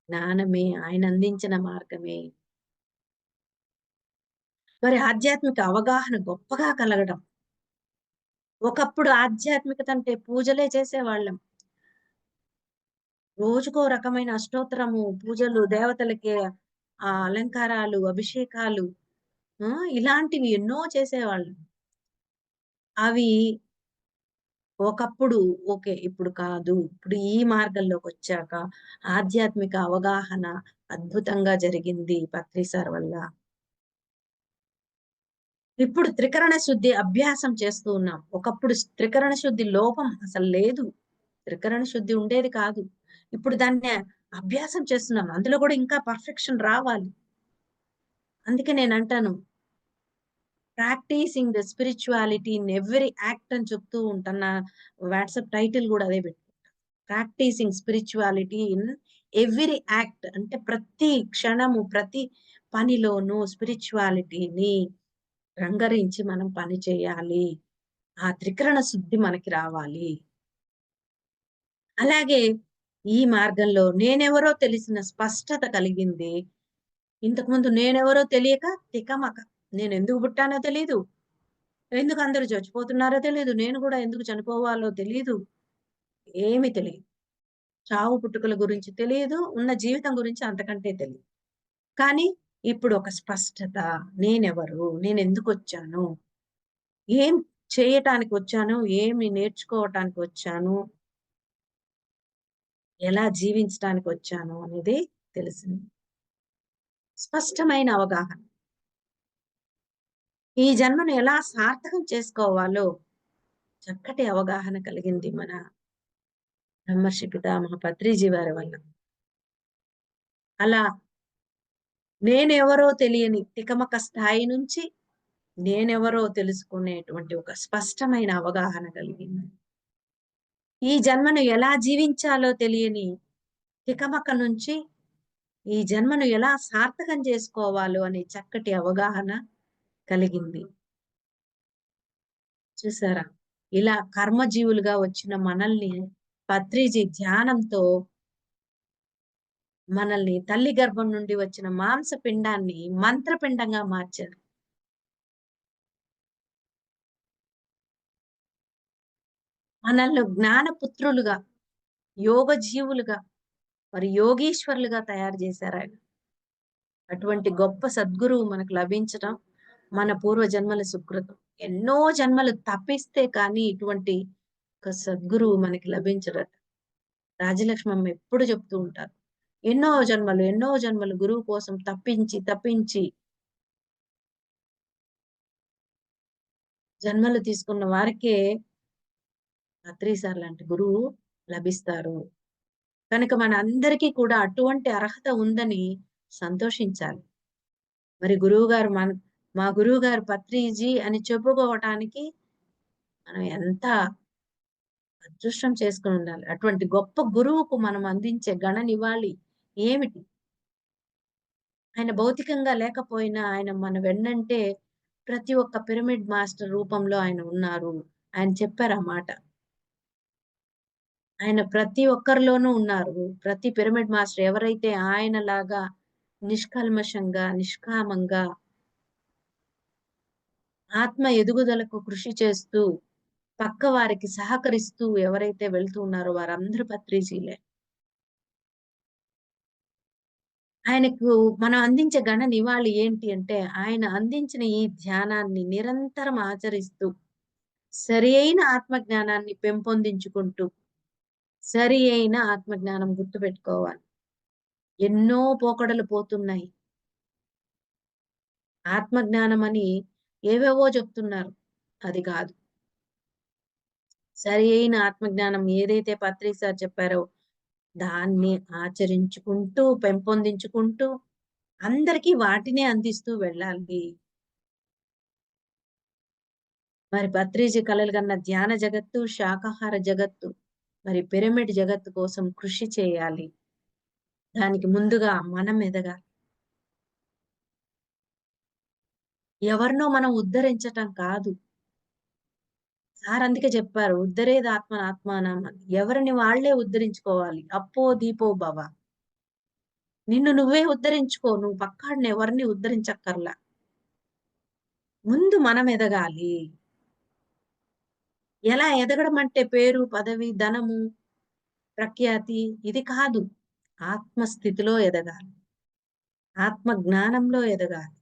జ్ఞానమే, ఆయన అందించిన మార్గమే. మరి ఆధ్యాత్మిక అవగాహన గొప్పగా కలగడం. ఒకప్పుడు ఆధ్యాత్మికత అంటే పూజలే చేసేవాళ్ళం. రోజుకో రకమైన అష్టోత్తరము, పూజలు, దేవతలకి అలంకారాలు, అభిషేకాలు ఇలాంటివి ఎన్నో చేసేవాళ్ళం. అవి ఒకప్పుడు ఓకే. ఇప్పుడు కాదు. ఇప్పుడు ఈ మార్గంలోకొచ్చాక ఆధ్యాత్మిక అవగాహన అద్భుతంగా జరిగింది పత్రి సార్ వల్ల. ఇప్పుడు త్రికరణ శుద్ధి అభ్యాసం చేస్తూ ఉన్నాం. ఒకప్పుడు త్రికరణ శుద్ధి లోపం అసలు లేదు. త్రికరణ శుద్ధి ఉండేది కాదు. ఇప్పుడు దాన్ని అభ్యాసం చేస్తున్నాం. అందులో కూడా ఇంకా పర్ఫెక్షన్ రావాలి. అందుకే నేనంటాను practising the spirituality in every act అని చెప్తూ ఉంటాను. నా వాట్సాప్ టైటిల్ కూడా అదే పెట్టుకుంటా. Practising spirituality in every act అంటే ప్రతి క్షణము, ప్రతి పనిలోనూ స్పిరిచువాలిటీని రంగరించి మనం పని చేయాలి. ఆ త్రికరణ శుద్ధి మనకి రావాలి. అలాగే ఈ మార్గంలో నేనెవరో తెలిసిన స్పష్టత కలిగింది. ఇంతకుముందు నేనెవరో తెలియక తికమక. నేనెందుకు పుట్టానో తెలీదు. ఎందుకు అందరూ చచ్చిపోతున్నారో తెలీదు. నేను కూడా ఎందుకు చనిపోవాలో తెలీదు. ఏమి తెలీదు. చావు పుట్టుకల గురించి తెలియదు. ఉన్న జీవితం గురించి అంతకంటే తెలీదు. కానీ ఇప్పుడు ఒక స్పష్టత. నేనెవరు? నేనెందుకొచ్చాను? ఏం చేయటానికి వచ్చాను, ఏమి నేర్చుకోవటానికి వచ్చాను, ఎలా జీవించటానికి వచ్చాను అనేది తెలిసింది. స్పష్టమైన అవగాహన. ఈ జన్మను ఎలా సార్థకం చేసుకోవాలో చక్కటి అవగాహన కలిగింది మన బ్రహ్మర్షి పితామహ పత్రిజీ వారి వల్ల. అలా నేనెవరో తెలియని తికమక స్థాయి నుంచి నేనెవరో తెలుసుకునేటువంటి ఒక స్పష్టమైన అవగాహన కలిగింది. ఈ జన్మను ఎలా జీవించాలో తెలియని తికమక నుంచి ఈ జన్మను ఎలా సార్థకం చేసుకోవాలో అనే చక్కటి అవగాహన కలిగింది. చూసారా? ఇలా కర్మజీవులుగా వచ్చిన మనల్ని పత్రిజీ ధ్యానంతో మనల్ని తల్లి గర్భం నుండి వచ్చిన మాంసపిండాన్ని మంత్రపిండంగా మార్చారు. మనల్ని జ్ఞానపుత్రులుగా, యోగ జీవులుగా, మరి యోగీశ్వరులుగా తయారు చేశారాయన. అటువంటి గొప్ప సద్గురువు మనకు లభించడం మన పూర్వ జన్మల సుకృతం. ఎన్నో జన్మలు తపిస్తే కానీ ఇటువంటి ఒక సద్గురువు మనకి లభించడట. రాజలక్ష్మమ్మ ఎప్పుడు చెప్తూ ఉంటారు. ఎన్నో జన్మలు గురువు కోసం తప్పించి, తప్పించి జన్మలు తీసుకున్న వారికే పత్రిసార్ లాంటి గురువు లభిస్తారు. కనుక మన అందరికీ కూడా అటువంటి అర్హత ఉందని సంతోషించాలి. మరి గురువుగారు మా గురువుగారు పత్రిజీ అని చెప్పుకోవటానికి మనం ఎంత అదృష్టం చేసుకొని ఉండాలి. అటువంటి గొప్ప గురువుకు మనం అందించే ఘన నివాళి ఏమిటి? ఆయన భౌతికంగా లేకపోయినా ఆయన మన వెన్నంటే ప్రతి ఒక్క పిరమిడ్ మాస్టర్ రూపంలో ఆయన ఉన్నారు. ఆయన చెప్పారు ఆ మాట. ఆయన ప్రతి ఒక్కరిలోనూ ఉన్నారు. ప్రతి పిరమిడ్ మాస్టర్ ఎవరైతే ఆయనలాగా నిష్కల్మషంగా, నిష్కామంగా ఆత్మ ఎదుగుదలకు కృషి చేస్తూ, పక్క వారికి సహకరిస్తూ ఎవరైతే వెళ్తూ ఉన్నారో వారందరూ పత్రిజీలే. ఆయనకు మనం అందించే ఘన నివాళి ఏంటి అంటే, ఆయన అందించిన ఈ ధ్యానాన్ని నిరంతరం ఆచరిస్తూ, సరి అయిన ఆత్మజ్ఞానాన్ని పెంపొందించుకుంటూ, సరి అయిన ఆత్మజ్ఞానం గుర్తుపెట్టుకోవాలి. ఎన్నో పోకడలు పోతున్నాయి. ఆత్మజ్ఞానం అని ఏవేవో చెప్తున్నారు. అది కాదు. సరి అయిన ఆత్మజ్ఞానం ఏదైతే పత్రి సార్ చెప్పారో, దాన్ని ఆచరించుకుంటూ, పెంపొందించుకుంటూ, అందరికీ వాటినే అందిస్తూ వెళ్ళాలి. మరి పత్రిజీ కలలుగన్న ధ్యాన జగత్తు, శాకాహార జగత్తు, మరి పిరమిడ్ జగత్తు కోసం కృషి చేయాలి. దానికి ముందుగా మనం ఎదగాలి. ఎవరినో మనం ఉద్ధరించటం కాదు. సార్ అందుకే చెప్పారు. ఉద్ధరేది ఆత్మనాత్మానం అని. ఎవరిని వాళ్ళే ఉద్ధరించుకోవాలి. అప్పో దీపో భవ. నిన్ను నువ్వే ఉద్ధరించుకో. నువ్వు పక్కాడిని ఎవరిని ఉద్ధరించక్కర్లా. ముందు మనం ఎదగాలి. ఎలా ఎదగడం అంటే పేరు, పదవి, ధనము, ప్రఖ్యాతి ఇది కాదు. ఆత్మస్థితిలో ఎదగాలి. ఆత్మ జ్ఞానంలో ఎదగాలి.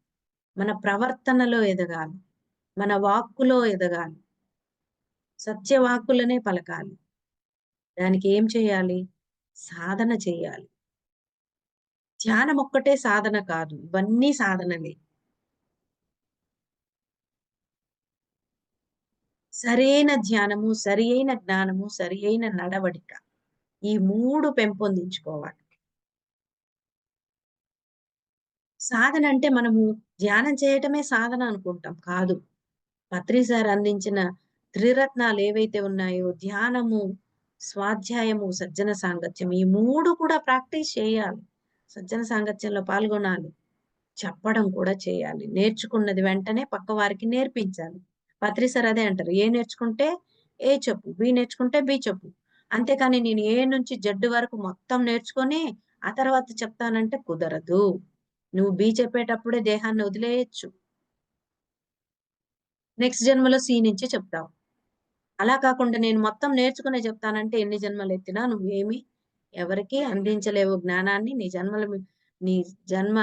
మన ప్రవర్తనలో ఎదగాలి. మన వాక్కులో ఎదగాలి. సత్యవాక్కులనే పలకాలి. దానికి ఏం చేయాలి? సాధన చేయాలి. ధ్యానం ఒక్కటే సాధన కాదు. ఇవన్నీ సాధనలే. సరైన ధ్యానము, సరియైన జ్ఞానము, సరియైన నడవడిక. ఈ 3 పెంపొందించుకోవాలి. సాధన అంటే మనము ధ్యానం చేయటమే సాధన అనుకుంటాం. కాదు. పత్రి సార్ అందించిన త్రిరత్నాలు ఏవైతే ఉన్నాయో ధ్యానము, స్వాధ్యాయము, సజ్జన సాంగత్యం ఈ 3 కూడా ప్రాక్టీస్ చేయాలి. సజ్జన సాంగత్యంలో పాల్గొనాలి. చెప్పడం కూడా చేయాలి. నేర్చుకున్నది వెంటనే పక్కవారికి నేర్పించాలి. పత్రి సార్ అదే అంటారు. ఏ నేర్చుకుంటే ఏ చెప్పు. బి నేర్చుకుంటే బి చెప్పు. అంతేకాని నేను ఏ నుంచి జెడ్ వరకు మొత్తం నేర్చుకొని ఆ తర్వాత చెప్తానంటే కుదరదు. నువ్వు బి చెప్పేటప్పుడే దేహాన్ని వదిలేయొచ్చు. నెక్స్ట్ జన్మలో సి నుంచి చెప్తావు. అలా కాకుండా నేను మొత్తం నేర్చుకునే చెప్తానంటే ఎన్ని జన్మలెత్తినా నువ్వేమి ఎవరికీ అందించలేవు జ్ఞానాన్ని. నీ జన్మ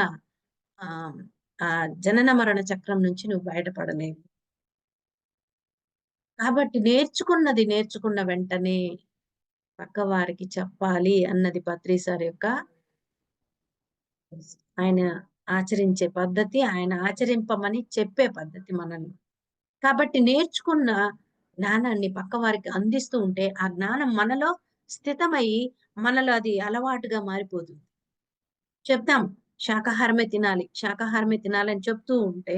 ఆహ్, ఆ జనన మరణ చక్రం నుంచి నువ్వు బయటపడలేవు. కాబట్టి నేర్చుకున్న వెంటనే పక్కవారికి చెప్పాలి అన్నది పత్రి సార్ యొక్క ఆయన ఆచరించే పద్ధతి, ఆయన ఆచరింపమని చెప్పే పద్ధతి మనల్ని. కాబట్టి నేర్చుకున్న జ్ఞానాన్ని పక్కవారికి అందిస్తూ ఉంటే, ఆ జ్ఞానం మనలో స్థితమై, మనలో అది అలవాటుగా మారిపోతుంది. చెప్తాం శాకాహారమే తినాలి, శాకాహారమే తినాలని చెప్తూ ఉంటే,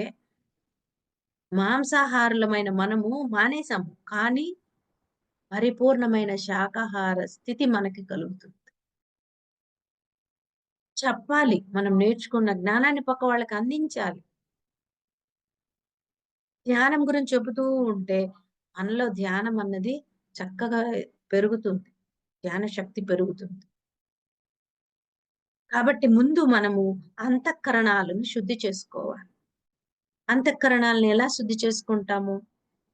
మాంసాహారులమైన మనము మానేసాము. కానీ పరిపూర్ణమైన శాకాహార స్థితి మనకి కలుగుతుంది. చెప్పాలి. మనం నేర్చుకున్న జ్ఞానాన్ని పక్క వాళ్ళకి అందించాలి. ధ్యానం గురించి చెబుతూ ఉంటే, మనలో ధ్యానం అన్నది చక్కగా పెరుగుతుంది. ధ్యాన శక్తి పెరుగుతుంది. కాబట్టి ముందు మనము అంతఃకరణాలను శుద్ధి చేసుకోవాలి. అంతఃకరణాలను ఎలా శుద్ధి చేసుకుంటాము?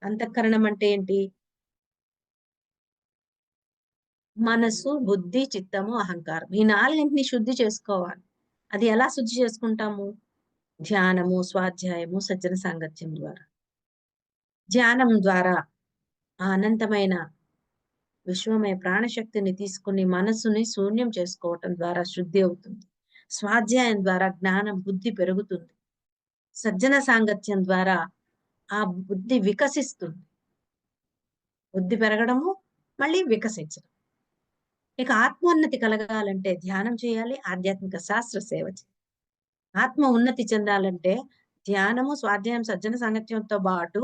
అంతఃకరణం అంటే ఏంటి? మనసు, బుద్ధి, చిత్తము, అహంకారం. ఈ 4 శుద్ధి చేసుకోవాలి. అది ఎలా శుద్ధి చేసుకుంటాము? ధ్యానము, స్వాధ్యాయము, సజ్జన సాంగత్యం ద్వారా. ధ్యానం ద్వారా ఆ అనంతమైన విశ్వమయ ప్రాణశక్తిని తీసుకుని మనసుని శూన్యం చేసుకోవటం ద్వారా శుద్ధి అవుతుంది. స్వాధ్యాయం ద్వారా జ్ఞానం, బుద్ధి పెరుగుతుంది. సజ్జన సాంగత్యం ద్వారా ఆ బుద్ధి వికసిస్తుంది. బుద్ధి పెరగడము, మళ్ళీ వికసించడం. ఇక ఆత్మోన్నతి కలగాలంటే ధ్యానం చేయాలి, ఆధ్యాత్మిక శాస్త్ర సేవ చేయాలి. ఆత్మ ఉన్నతి చెందాలంటే ధ్యానము, స్వాధ్యాయం, సజ్జన సాంగత్యంతో పాటు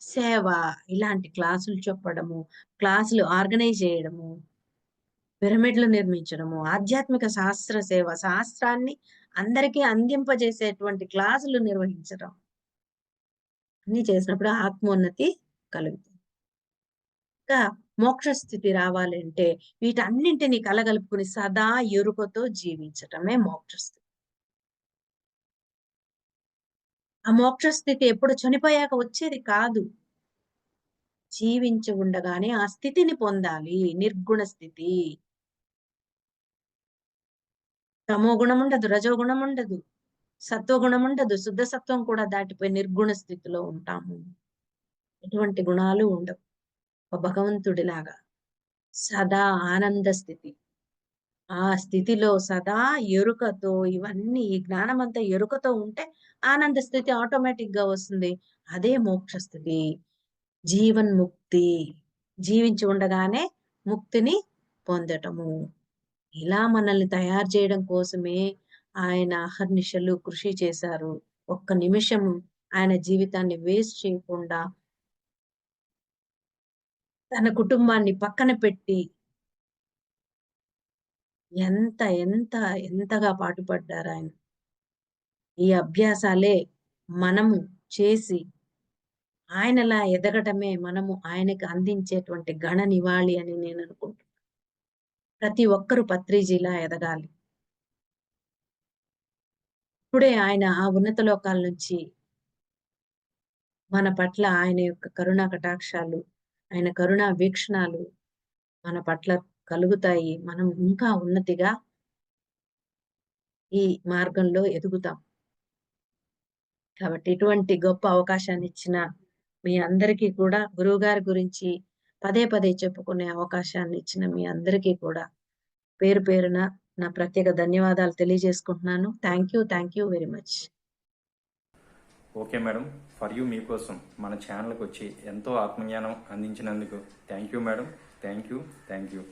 సేవ, ఇలాంటి క్లాసులు చెప్పడము, క్లాసులు ఆర్గనైజ్ చేయడము, పిరమిడ్లు నిర్మించడము, ఆధ్యాత్మిక శాస్త్ర సేవ, శాస్త్రాన్ని అందరికీ అందింపజేసేటువంటి క్లాసులు నిర్వహించడం. అన్ని చేసినప్పుడు ఆత్మోన్నతి కలుగుతుంది. ఇంకా మోక్ష స్థితి రావాలంటే వీటన్నింటిని కలగలుపుకుని సదా ఎరుకతో జీవించటమే మోక్ష స్థితి. ఆ మోక్ష స్థితి ఎప్పుడు చనిపోయాక వచ్చేది కాదు. జీవించి ఉండగానే ఆ స్థితిని పొందాలి. నిర్గుణ స్థితి. తమో గుణం ఉండదు, రజో గుణం ఉండదు, సత్వగుణం ఉండదు, శుద్ధ సత్వం కూడా దాటిపోయి నిర్గుణ స్థితిలో ఉంటాము. ఎటువంటి గుణాలు ఉండవు. ఒక భగవంతుడిలాగా సదా ఆనంద స్థితి. ఆ స్థితిలో సదా ఎరుకతో ఇవన్నీ ఈ జ్ఞానమంతా ఎరుకతో ఉంటే ఆనంద స్థితి ఆటోమేటిక్ గా వస్తుంది. అదే మోక్ష స్థితి. జీవన్ముక్తి. జీవించి ఉండగానే ముక్తిని పొందటము. ఇలా మనల్ని తయారు చేయడం కోసమే ఆయన అహర్నిశలు కృషి చేశారు. ఒక్క నిమిషం ఆయన జీవితాన్ని వేస్ట్ చేయకుండా తన కుటుంబాన్ని పక్కన పెట్టి ఎంత ఎంత ఎంతగా పాటుపడ్డారాయన. ఈ అభ్యాసాలే మనము చేసి ఆయనలా ఎదగటమే మనము ఆయనకి అందించేటువంటి ఘన నివాళి అని నేను అనుకుంటున్నాను. ప్రతి ఒక్కరూ పత్రిజీలా ఎదగాలి. ఇప్పుడే ఆయన ఆ ఉన్నత లోకాల నుంచి మన పట్ల ఆయన యొక్క కరుణా కటాక్షాలు, ఆయన కరుణా వీక్షణాలు మన పట్ల కలుగుతాయి. మనం ఇంకా ఉన్నతిగా ఈ మార్గంలో ఎదుగుతాం. కాబట్టి ఇటువంటి గొప్ప అవకాశాన్ని ఇచ్చిన మీ అందరికీ కూడా గురువుగారి గురించి పదే పదే చెప్పుకునే అవకాశాన్ని ఇచ్చిన మీ అందరికీ కూడా పేరు పేరున నా ప్రత్యేక ధన్యవాదాలు తెలియజేసుకుంటున్నాను. Thank you very much. Okay madam, for you మీకోసం మన ఛానల్కి వచ్చి ఎంతో ఆత్మజ్ఞానం అందించినందుకు thank you madam. Thank you.